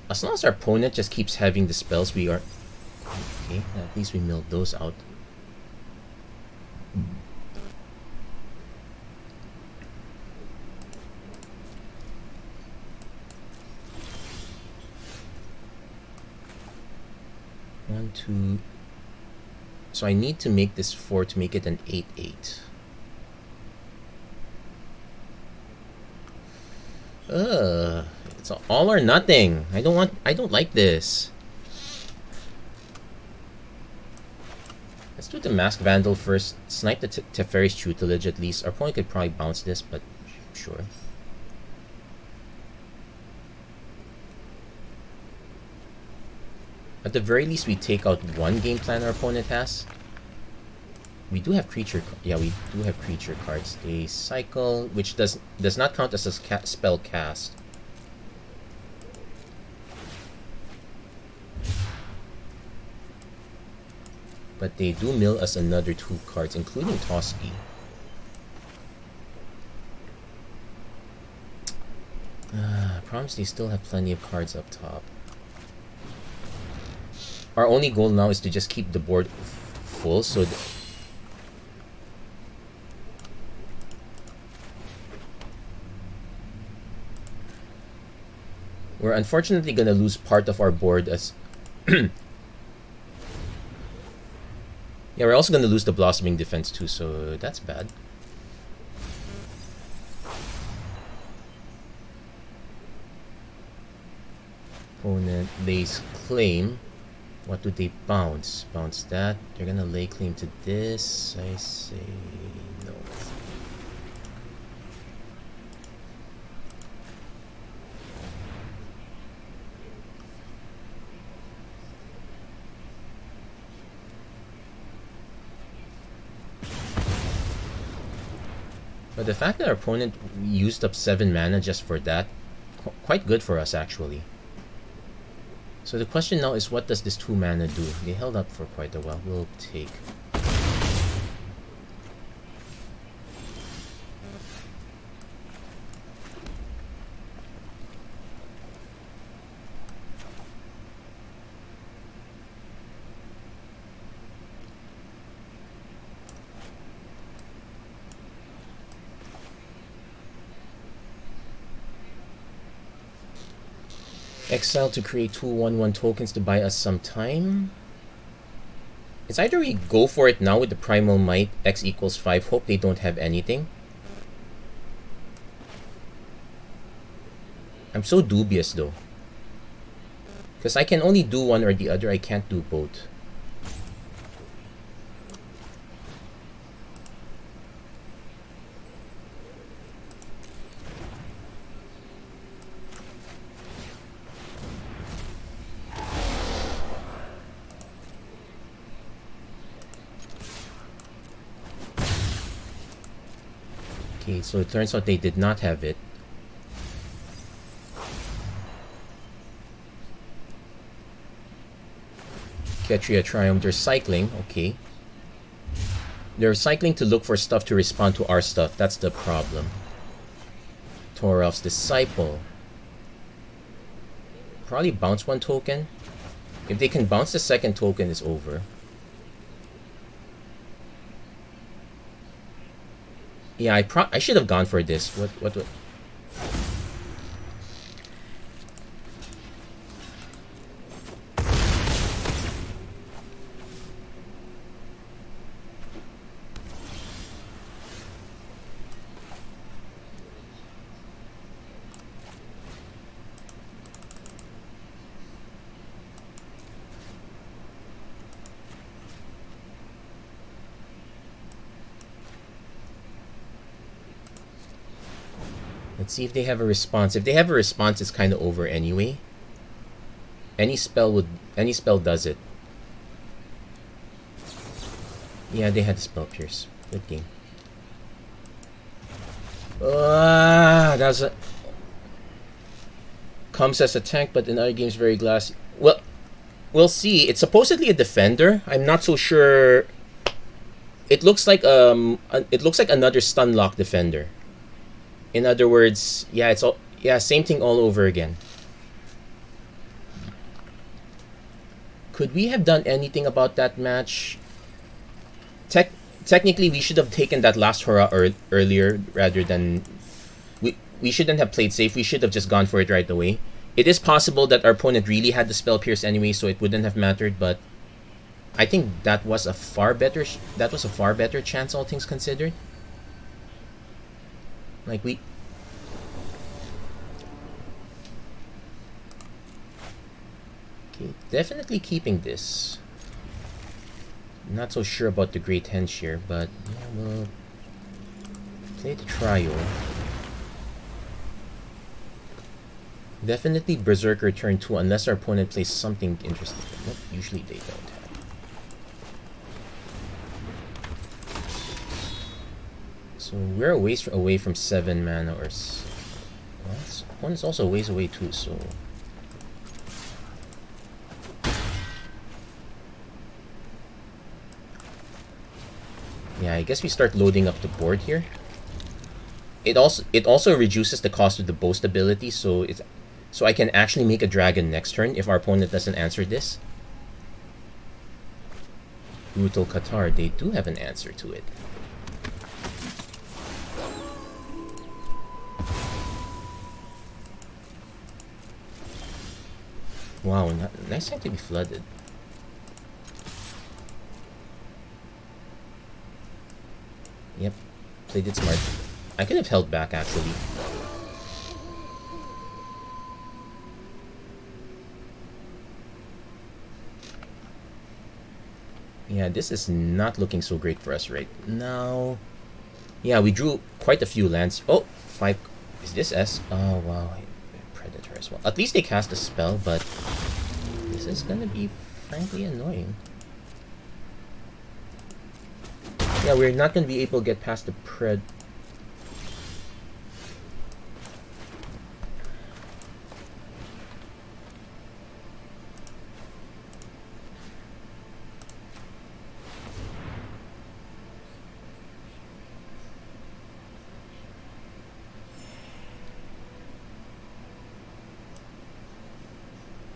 As long as our opponent just keeps having the spells, we are... Okay, at least we milled those out. One, two... So I need to make this 4 to make it an 8/8. It's all or nothing. I don't like this. Let's do the Masked Vandal first. Snipe the Teferi's Tutelage at least. Our opponent could probably bounce this, but sure. At the very least, we take out one game plan our opponent has. We do have creature... Yeah, we do have creature cards. They cycle, which does not count as a spell cast. But they do mill us another 2 cards, including Toski. Promise they still have plenty of cards up top. Our only goal now is to just keep the board full, so... We're unfortunately gonna lose part of our board as... Yeah, we're also gonna lose the Blossoming Defense too, so that's bad. Opponent lays claim. What do they bounce? Bounce that. They're gonna lay claim to this. I say no. But the fact that our opponent used up 7 mana just for that, quite good for us actually. So the question now is, what does this 2 mana do? They held up for quite a while. We'll take. exile to create 2/1/1 tokens to buy us some time. It's either we go for it now with the Primal Might, X equals 5, hope they don't have anything. I'm so dubious though. Because I can only do one or the other, I can't do both. Okay, so it turns out they did not have it. Ketria Triumph, they're cycling, okay. They're cycling to look for stuff to respond to our stuff, that's the problem. Torov's Disciple. Probably bounce one token. If they can bounce the second token, it's over. Yeah, I should have gone for this. What? Let's see if they have a response. If they have a response, it's kind of over anyway. Any spell does it. Yeah, they had the Spell Pierce. Good game. That's a... Comes as a tank, but in other games very glassy. Well, we'll see. It's supposedly a defender. I'm not so sure. It looks like another Stunlock defender. In other words, yeah, it's all same thing all over again. Could we have done anything about that match? Technically, we should have taken that last hurrah earlier rather than... We shouldn't have played safe. We should have just gone for it right away. It is possible that our opponent really had the Spell Pierce anyway, so it wouldn't have mattered, but I think that was a far better chance, all things considered. Like, okay, definitely keeping this. Not so sure about the Great Henge here, but yeah, we'll play the Trio. Definitely Berserker turn 2 unless our opponent plays something interesting. Nope, usually they don't have. So we're a ways away from 7 mana or... Well, opponent's also a ways away too, so... Yeah, I guess we start loading up the board here. It also reduces the cost of the Boast ability, so I can actually make a dragon next turn if our opponent doesn't answer this. Brutal Qatar, they do have an answer to it. Wow, nice time to be flooded. Yep, played it smart. I could have held back, actually. Yeah, this is not looking so great for us right now. Yeah, we drew quite a few lands. Oh, 5. Is this S? Oh, wow. Predator as well. At least they cast a spell, but this is gonna be frankly annoying. Yeah, we're not gonna be able to get past the pred.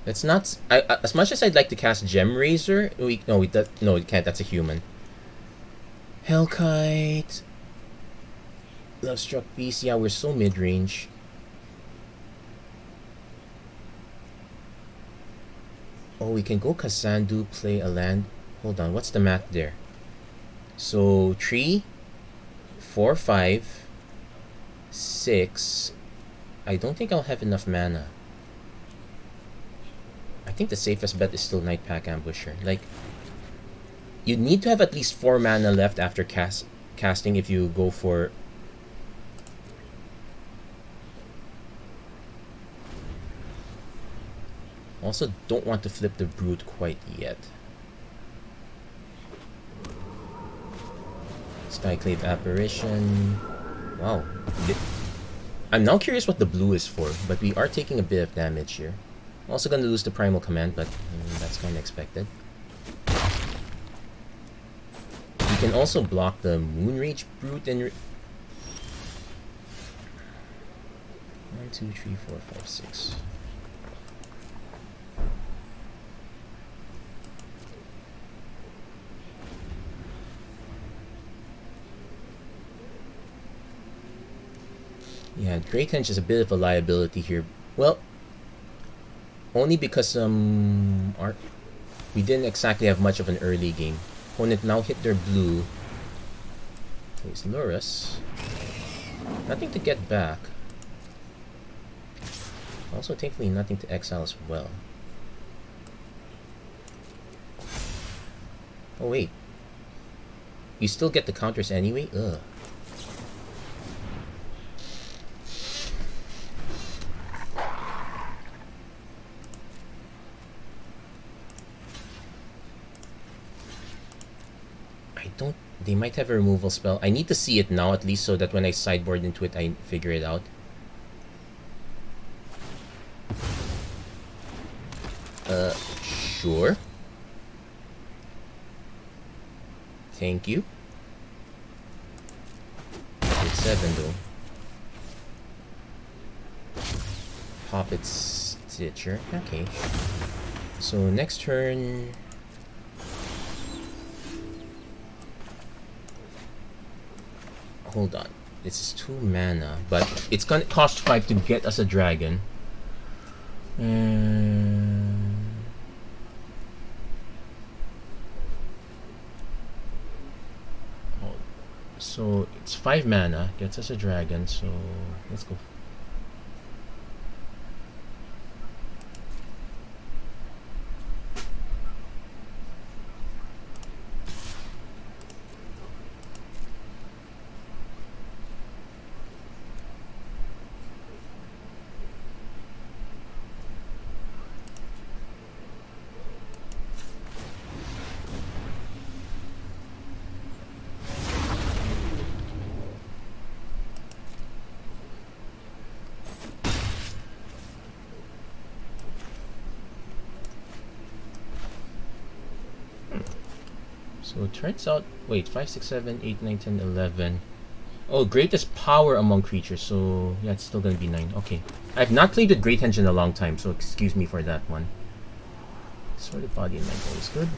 It's not... as much as I'd like to cast Gem Razor... No, we can't. That's a human. Hellkite... Lovestruck Beast. Yeah, we're so mid-range. Oh, we can go Kazandu, play a land. Hold on, what's the math there? So 3, 4, 5, 6. I don't think I'll have enough mana. I think the safest bet is still Night Pack Ambusher. Like, you need to have at least 4 mana left after casting if you go for... Also, don't want to flip the Brute quite yet. Skyclave Apparition. Wow. I'm now curious what the blue is for, but we are taking a bit of damage here. Also gonna lose the Primal Command, but that's kind of expected. We can also block the Moonrage Brute and... 1, 2, 3, 4, 5, 6. Yeah, Great Henge is a bit of a liability here. Well, only because we didn't exactly have much of an early game. Opponent now hit their blue. Plays Lurrus. Nothing to get back. Also, thankfully, nothing to exile as well. Oh wait, you still get the counters anyway? Ugh. They might have a removal spell. I need to see it now at least so that when I sideboard into it, I figure it out. Sure. Thank you. It's 7 though. Poppet Stitcher. Okay. So next turn... Hold on. This is 2 mana, but it's gonna cost 5 to get us a dragon. So it's 5 mana, gets us a dragon, so let's go. So it turns out, wait, 5, 6, 7, 8, 9, 10, 11. Oh, greatest power among creatures, so yeah, it's still gonna be 9. Okay. I've not played with Great Henge in a long time, so excuse me for that one. Sordid Body and Mental is good.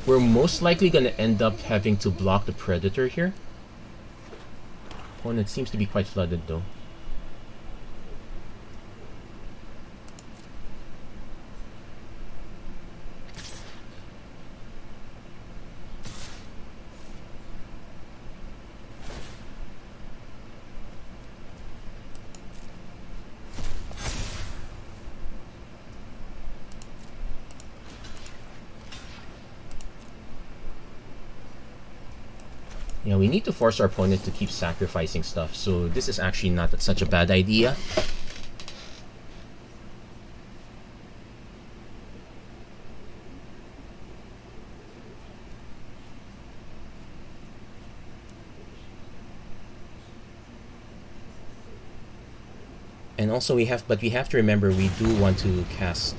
We're most likely gonna end up having to block the Predator here. Opponent seems to be quite flooded though. Yeah, we need to force our opponent to keep sacrificing stuff, so this is actually not such a bad idea. And also we have to remember we do want to cast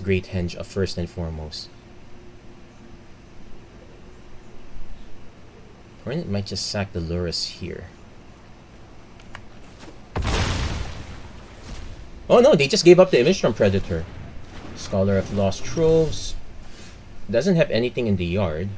Great Henge first and foremost. Opponent might just sack the Lurrus here. Oh no, they just gave up the image from Predator. Scholar of Lost Troves. Doesn't have anything in the yard.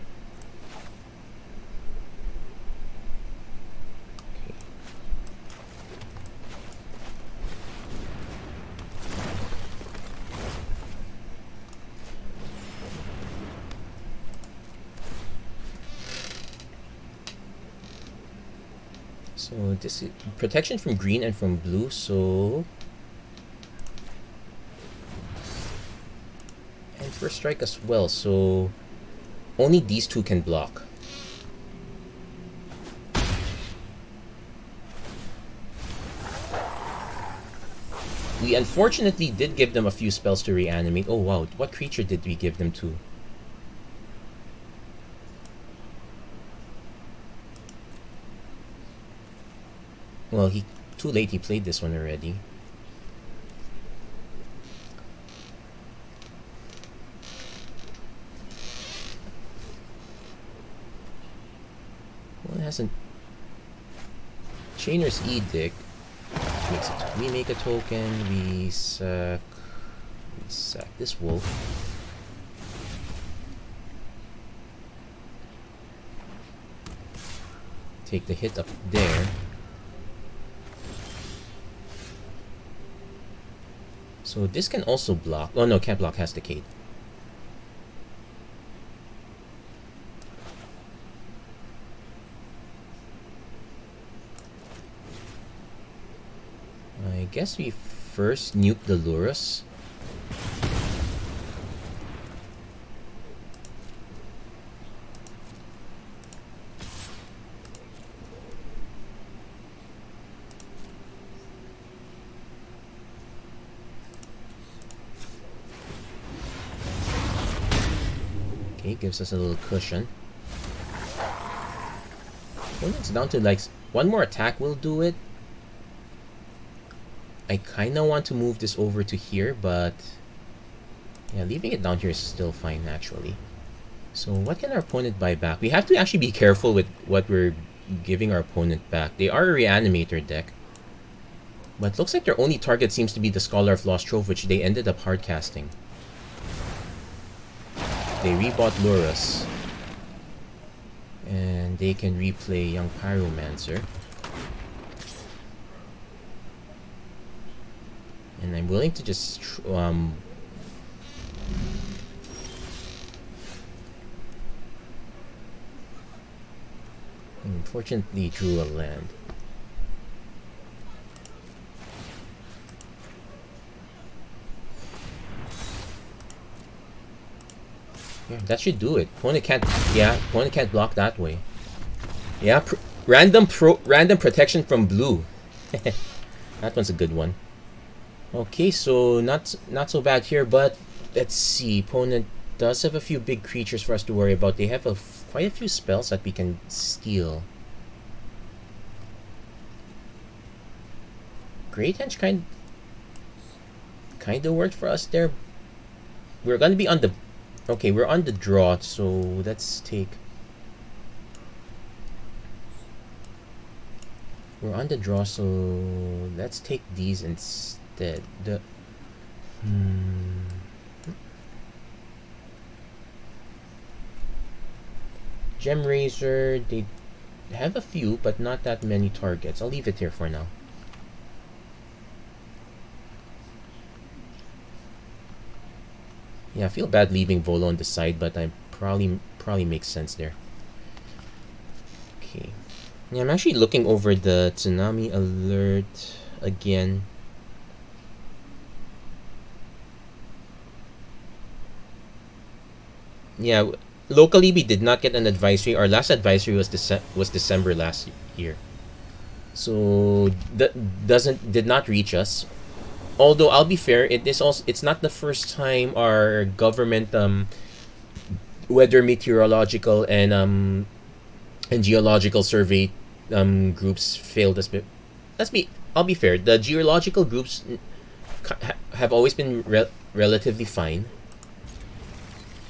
So this is protection from green and from blue, so... And first strike as well, so... Only these two can block. We unfortunately did give them a few spells to reanimate. Oh wow, what creature did we give them to? Well, too late, he played this one already. Well, it hasn't... Chainer's Edict. We make a token, we sack this wolf. Take the hit up there. So this can also block. Oh no, can't block, has Decade. I guess we first nuke the Lurus. Okay, gives us a little cushion. When it's down to like one more attack will do it. I kinda want to move this over to here, but yeah, leaving it down here is still fine actually. So what can our opponent buy back? We have to actually be careful with what we're giving our opponent back. They are a reanimator deck, but looks like their only target seems to be the Scholar of Lost Trove, which they ended up hardcasting. They rebought Lurus, and they can replay Young Pyromancer. And I'm willing to just unfortunately drew a land. Yeah, that should do it. Opponent can't block that way. Yeah, random protection from blue. That one's a good one. Okay, so not so bad here, but let's see. Opponent does have a few big creatures for us to worry about. They have quite a few spells that we can steal. Great Henge kind of worked for us there. We're gonna be on the... Okay, we're on the draw, so let's take... We're on the draw, so let's take these instead. Gem Razor, they have a few, but not that many targets. I'll leave it here for now. Yeah, I feel bad leaving Volo on the side, but I probably makes sense there. Okay. Yeah, I'm actually looking over the tsunami alert again. Yeah, locally we did not get an advisory. Our last advisory was December last year, so that did not reach us. Although I'll be fair, it's not the first time our government weather meteorological and geological survey groups failed us. I'll be fair. The geological groups have always been relatively fine.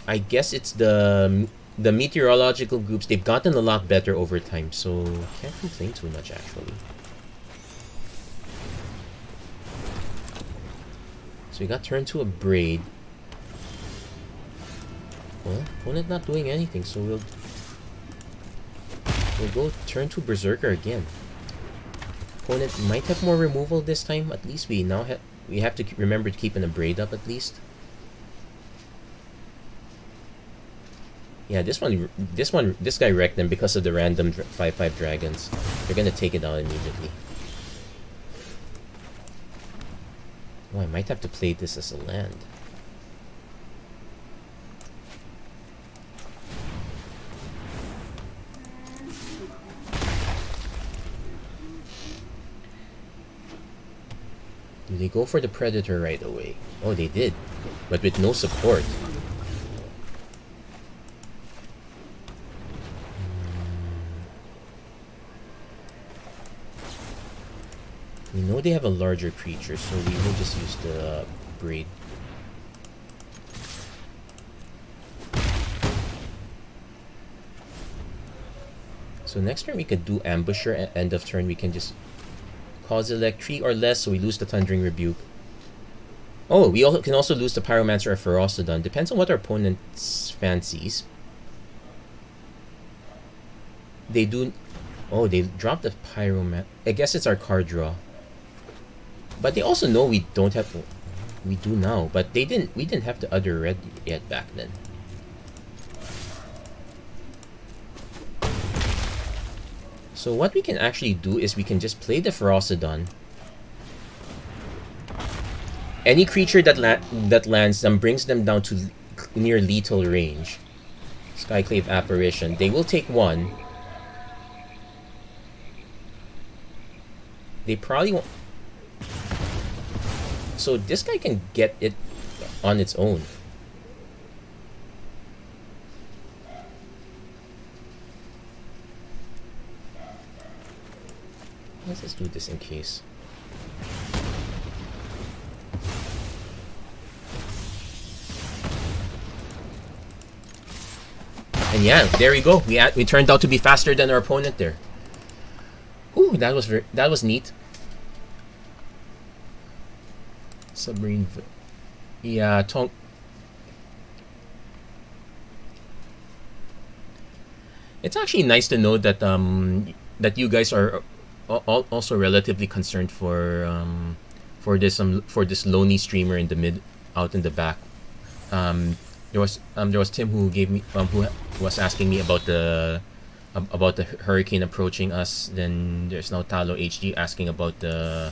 I guess it's the meteorological groups. They've gotten a lot better over time, so can't complain too much actually. So we got turned to a Braid. Well, opponent not doing anything, so we'll go turn to Berserker again. Opponent might have more removal this time. At least we have to remember to keep an Braid up at least. Yeah, this guy wrecked them because of the random 5/5 dragons. They're gonna take it out immediately. Oh, I might have to play this as a land. Do they go for the Predator right away? Oh, they did. But with no support. We know they have a larger creature, so we will just use the Braid. So next turn we could do Ambusher, at end of turn we can just cause elect 3 or less, so we lose the Thundering Rebuke. Oh, we can also lose the Pyromancer or Ferocidon. Depends on what our opponent's fancies. They do... Oh, they dropped the Pyromancer. I guess it's our card draw. But they also know we don't have... We do now, but we didn't have the other red yet back then. So what we can actually do is we can just play the Ferocidon. Any creature that lands them brings them down to near lethal range. Skyclave Apparition. They will take 1. They probably won't... So this guy can get it on its own. Let's just do this in case. And yeah, there we go. We turned out to be faster than our opponent there. Ooh, that was neat. Submarine. Yeah, It's actually nice to know that that you guys are also relatively concerned for this lonely streamer in the mid, out in the back. There was Tim who gave me who was asking me about the hurricane approaching us. Then there's now Talo HG asking about the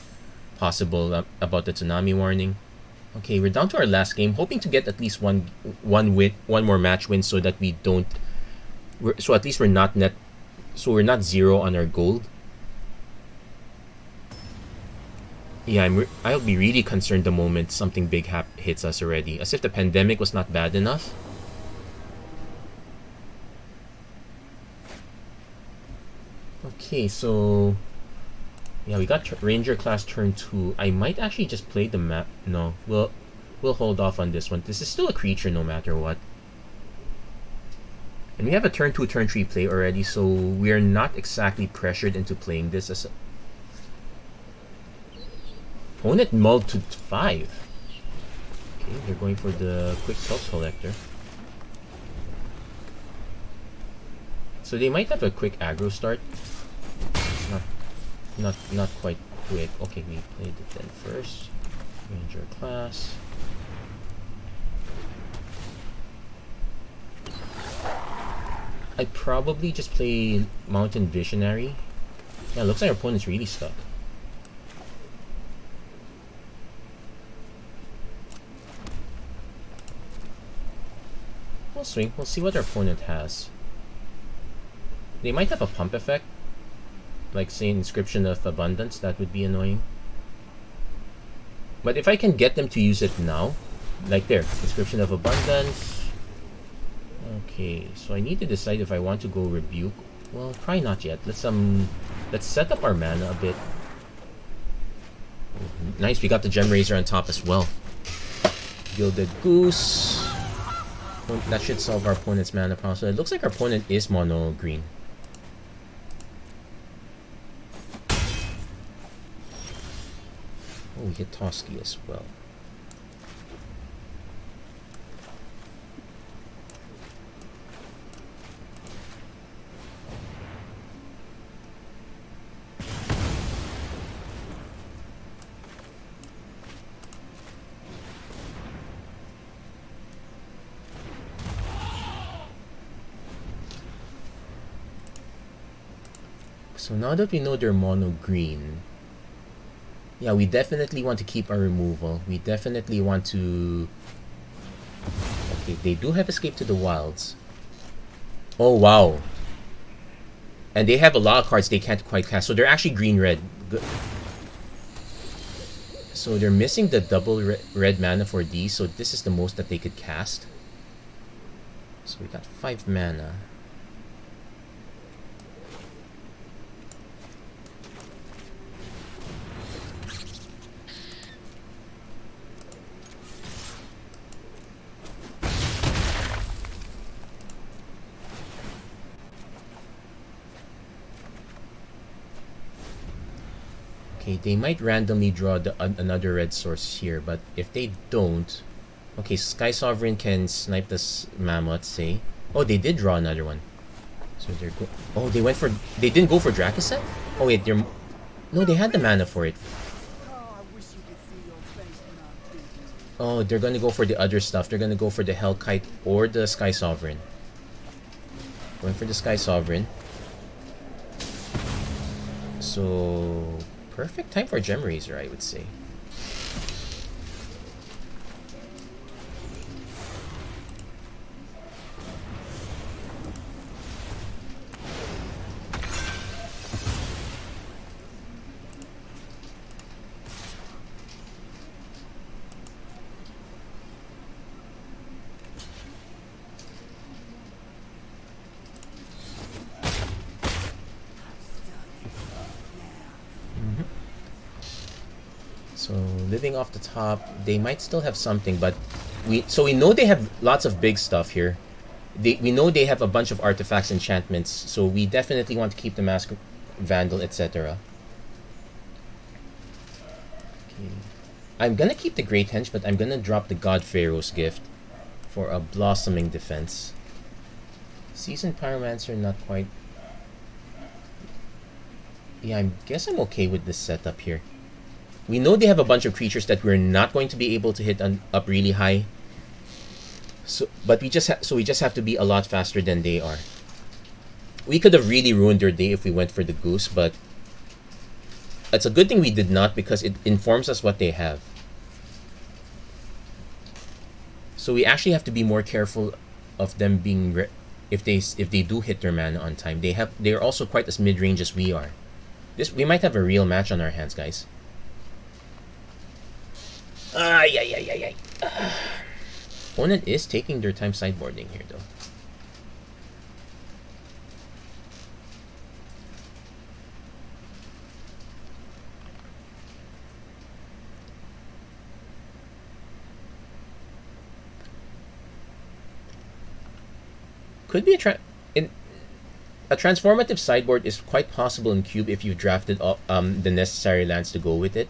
possible about the tsunami warning. Okay, we're down to our last game, hoping to get at least one more match win, so that we don't. So at least we're not net. So we're not 0 on our gold. Yeah, I'll be really concerned the moment something big hits us already. As if the pandemic was not bad enough. Okay, so... Yeah, we got Ranger class turn 2. I might actually just play the map. No, we'll hold off on this one. This is still a creature no matter what. And we have a turn 2, turn 3 play already, so we're not exactly pressured into playing this as a... Opponent mulled to 5. Okay, they're going for the quick self-collector. So they might have a quick aggro start. Not quite quick. Okay, we played it then first. Ranger class. I'd probably just play Mountain Visionary. Yeah, looks like our opponent's really stuck. We'll swing. We'll see what our opponent has. They might have a pump effect. Like, say, Inscription of Abundance. That would be annoying. But if I can get them to use it now. Like there. Inscription of Abundance. Okay, so I need to decide if I want to go Rebuke. Well, probably not yet. Let's set up our mana a bit. Nice, we got the Gem Razor on top as well. Gilded Goose. That should solve our opponent's mana problem. So it looks like our opponent is mono green. Oh, we hit Toski as well. So now that we know they're mono green, yeah, we definitely want to keep our removal. We definitely want to... Okay, they do have Escape to the Wilds. Oh, wow. And they have a lot of cards they can't quite cast. So they're actually green-red. So they're missing the double red mana for these. So this is the most that they could cast. So we got 5 mana. Okay, they might randomly draw another red source here, but if they don't... Okay, Sky Sovereign can snipe this Mammoth, say. Oh, they did draw another one. So they're oh, they went for... They didn't go for Dracoset? Oh wait, they're... No, they had the mana for it. Oh, they're gonna go for the other stuff. They're gonna go for the Hellkite or the Sky Sovereign. Going for the Sky Sovereign. So... Perfect time for Gem Razor, I would say. So living off the top, they might still have something, but we know they have lots of big stuff here. We know they have a bunch of artifacts, enchantments, so we definitely want to keep the Mask Vandal, etc. Okay. I'm gonna keep the Great Henge, but I'm gonna drop the God Pharaoh's Gift for a Blossoming Defense. Seasoned Pyromancer, not quite. Yeah, I guess I'm okay with this setup here. We know they have a bunch of creatures that we're not going to be able to hit up really high. So, but we just have to be a lot faster than they are. We could have really ruined their day if we went for the Goose, but it's a good thing we did not, because it informs us what they have. So we actually have to be more careful of them being if they do hit their mana on time. They're also quite as mid-range as we are. We might have a real match on our hands, guys. Opponent is taking their time sideboarding here, though. Could be a transformative sideboard is quite possible in Cube if you've drafted the necessary lands to go with it.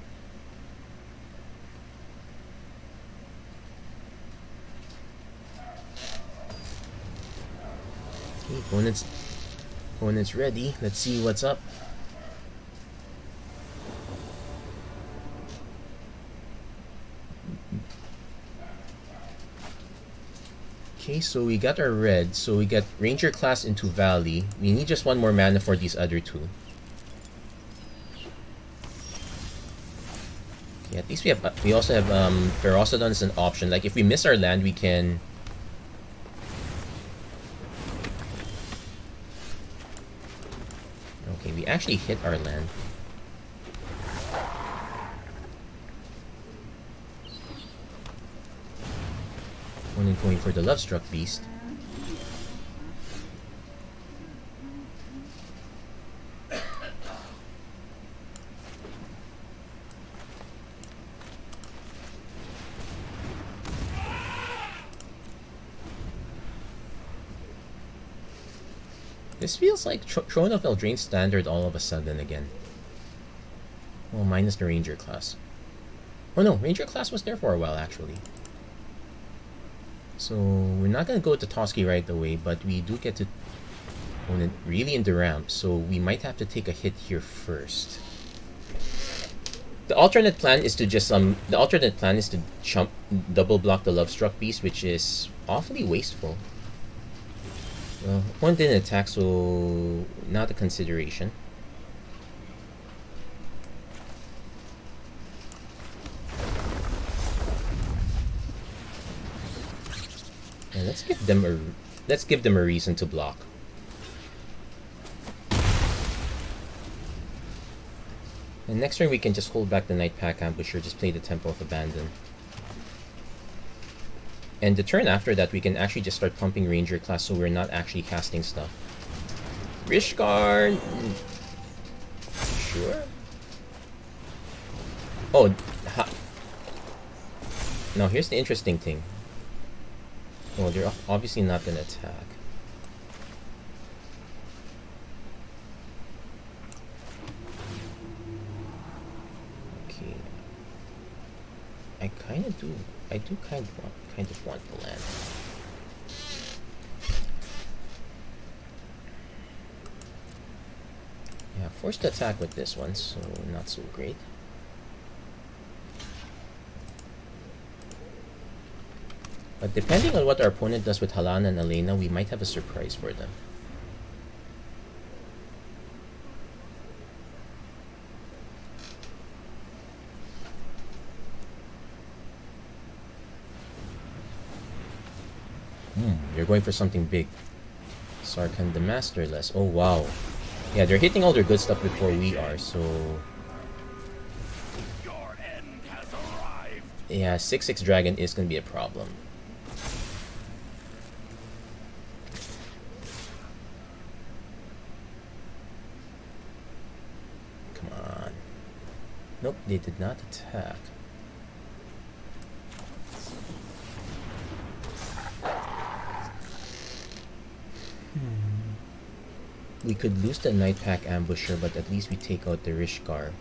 Okay, opponent's ready. Let's see what's up. Okay, so we got our red. So we got Ranger class into Valley. We need just one more mana for these other two. Okay, at least we also have Ferocidon as an option. Like if we miss our land, we can. Okay, we actually hit our land. Only going for the Lovestruck Beast. This feels like Throne of Eldraine standard all of a sudden again. Well, minus the Ranger class. Oh no, Ranger class was there for a while actually. So we're not going to go to Toski right away, but we do get to opponent really in the ramp, so we might have to take a hit here first. The alternate plan is to just double block the Lovestruck Beast, which is awfully wasteful. Well, opponent didn't attack, so not a consideration. Let's give them a reason to block. And next turn we can just hold back the Night Pack Ambusher, just play the Temple of Abandon. And the turn after that we can actually just start pumping Ranger class so we're not actually casting stuff. Rishkar! Sure? Oh, now here's the interesting thing. Well, they're obviously not gonna attack. Okay. I do kind of want the land. Yeah, forced to attack with this one, so not so great. But depending on what our opponent does with Halana and Elena, we might have a surprise for them. You're going for something big. Sarkhan the Masterless. Oh wow. Yeah, they're hitting all their good stuff before we are, so... Your end has arrived. Yeah, 6/6 Dragon is gonna be a problem. Come on. Nope, they did not attack. We could lose the Night Pack Ambusher, but at least we take out the Rishkar.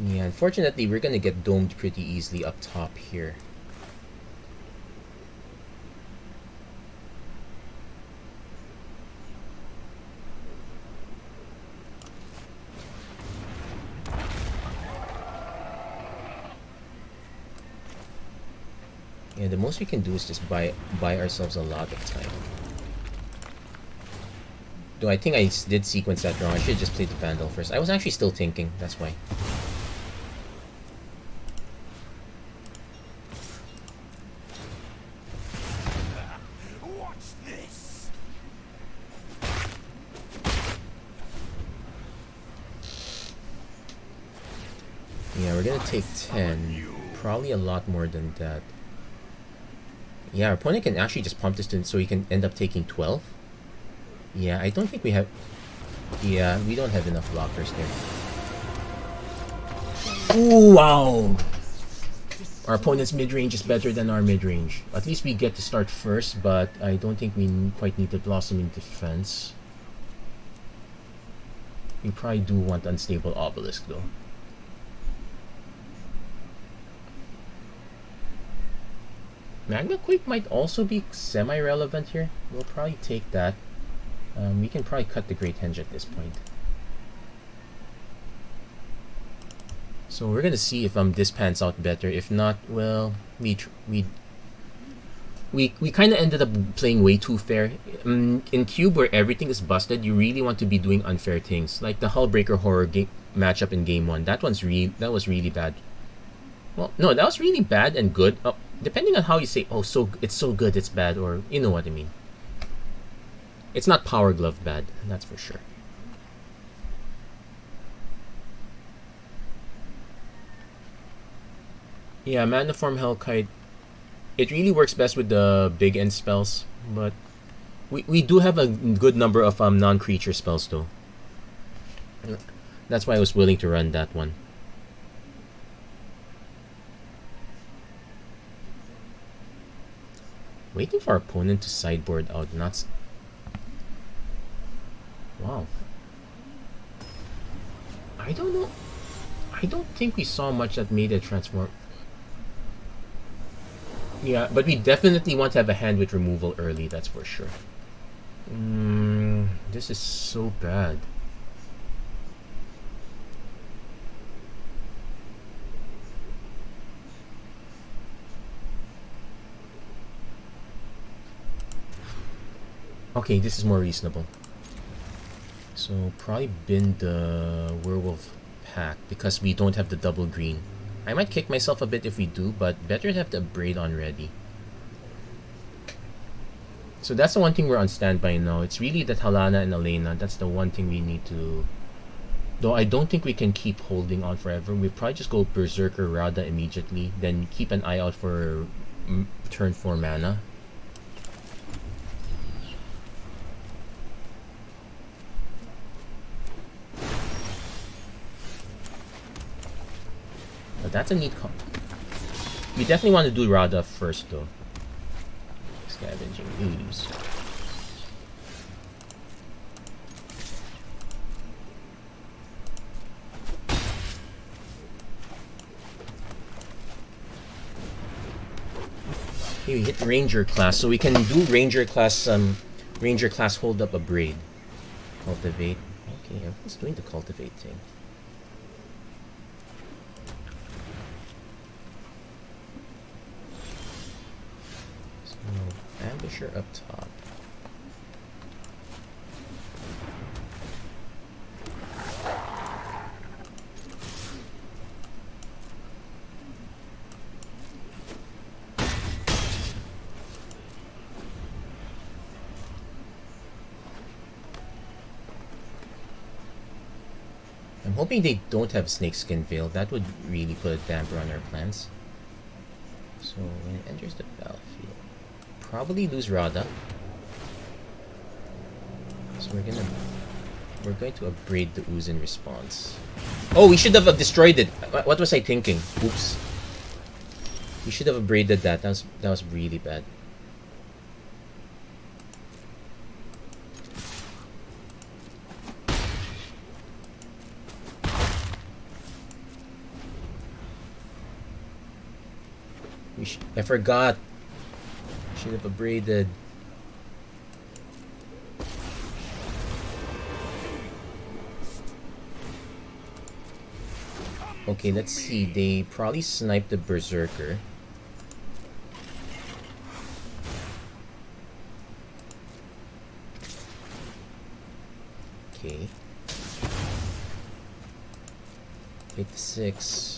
Yeah, unfortunately, we're gonna get domed pretty easily up top here. Yeah, the most we can do is just buy ourselves a lot of time. Though I think I did sequence that wrong. I should have just played the Vandal first. I was actually still thinking, that's why. Watch this. Yeah, we're gonna take 10. Probably a lot more than that. Yeah, our opponent can actually just pump this so he can end up taking 12. Yeah, I don't think we have... Yeah, we don't have enough blockers there. Ooh, wow! Our opponent's mid-range is better than our mid-range. At least we get to start first, but I don't think we quite need to blossom in defense. We probably do want Unstable Obelisk, though. Magma Quake might also be semi-relevant here. We'll probably take that. We can probably cut the Great Henge at this point. So we're gonna see if this pans out better. If not, well, we kind of ended up playing way too fair. In Cube, where everything is busted, you really want to be doing unfair things, like the Hullbreaker Horror matchup in Game 1. That was really bad. Well, no, that was really bad and good. Depending on how you say, oh, it's so good, it's bad, or you know what I mean. It's not Power Glove bad, that's for sure. Yeah, Maniform Hellkite. It really works best with the big end spells, but we do have a good number of non-creature spells though. That's why I was willing to run that one. Waiting for our opponent to sideboard out, not... Wow. I don't know. I don't think we saw much that made it transform. Yeah, but we definitely want to have a hand with removal early, that's for sure. This is so bad. Okay, this is more reasonable. So probably bin the werewolf pack because we don't have the double green. I might kick myself a bit if we do, but better to have the braid on ready. So that's the one thing we're on standby now. It's really that Halana and Elena. That's the one thing we need to... Though I don't think we can keep holding on forever. We probably just go Berserker Rada immediately. Then keep an eye out for turn 4 mana. But that's a neat comp. We definitely want to do Rada first though. Scavenging ooze. Okay, we hit Ranger class, so we can do Ranger class hold up a braid. Cultivate. Okay, everyone's doing the cultivate thing. Ambusher up top. I'm hoping they don't have Snakeskin Veil. That would really put a damper on our plans. So when it enters the battlefield, probably lose Rada. So we're going to upgrade the ooze in response. Oh, we should have destroyed it. What was I thinking? Oops. We should have upgraded that. That was really bad. I forgot. Should have upgraded. Okay, let's see. They probably sniped the Berserker. Okay. Take the 6.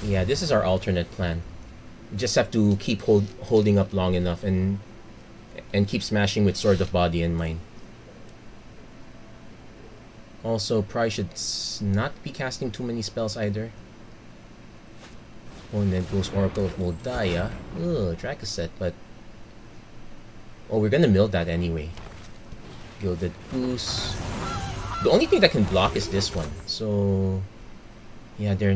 Yeah, this is our alternate plan. We just have to keep holding up long enough and keep smashing with Sword of Body in mind. Also, probably should not be casting too many spells either. Oh, and then goes Oracle of Moldaya. Ugh, Dracoset, but... Oh, we're gonna mill that anyway. Gilded Goose. The only thing that can block is this one. So... Yeah, they're...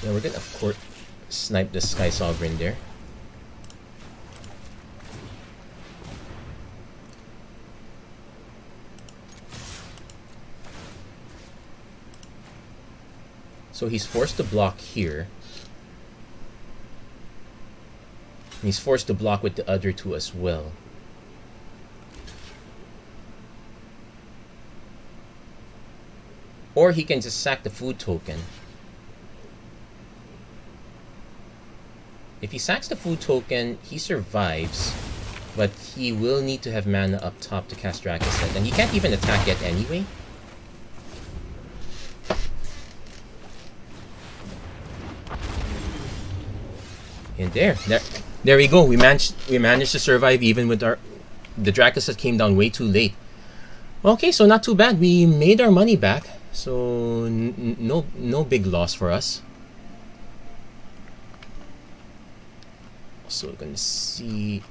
Yeah, we're gonna, of course, snipe the Sky Sovereign there. So he's forced to block here. And he's forced to block with the other two as well. Or he can just sack the food token. If he sacks the food token, he survives, but he will need to have mana up top to cast Dracoset, and he can't even attack yet anyway. And there we go. We managed to survive even with the Dracoset came down way too late. Okay, so not too bad. We made our money back, so no big loss for us. So we're gonna see.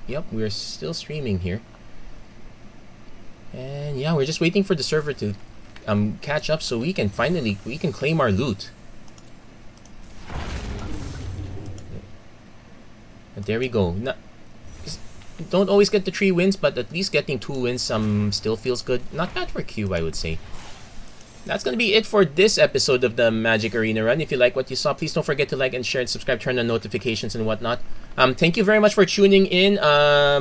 Yep, we're still streaming here. And yeah, we're just waiting for the server to catch up so we can claim our loot. But there we go. Don't always get the 3 wins, but at least getting 2 wins still feels good. Not bad for Cube, I would say. That's going to be it for this episode of the Magic Arena Run. If you like what you saw, please don't forget to like and share and subscribe, turn on notifications and whatnot. Thank you very much for tuning in.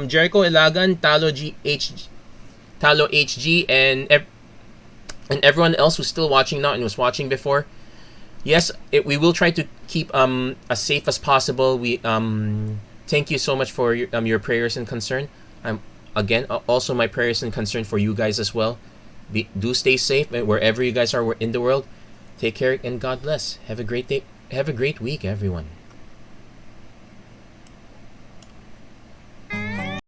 Jericho Ilagan, Talo HG, and everyone else who's still watching now and was watching before. Yes, we will try to keep as safe as possible. We thank you so much for your prayers and concern. Again, also my prayers and concern for you guys as well. Do stay safe wherever you guys are in the world. Take care and God bless. Have a great day. Have a great week, everyone.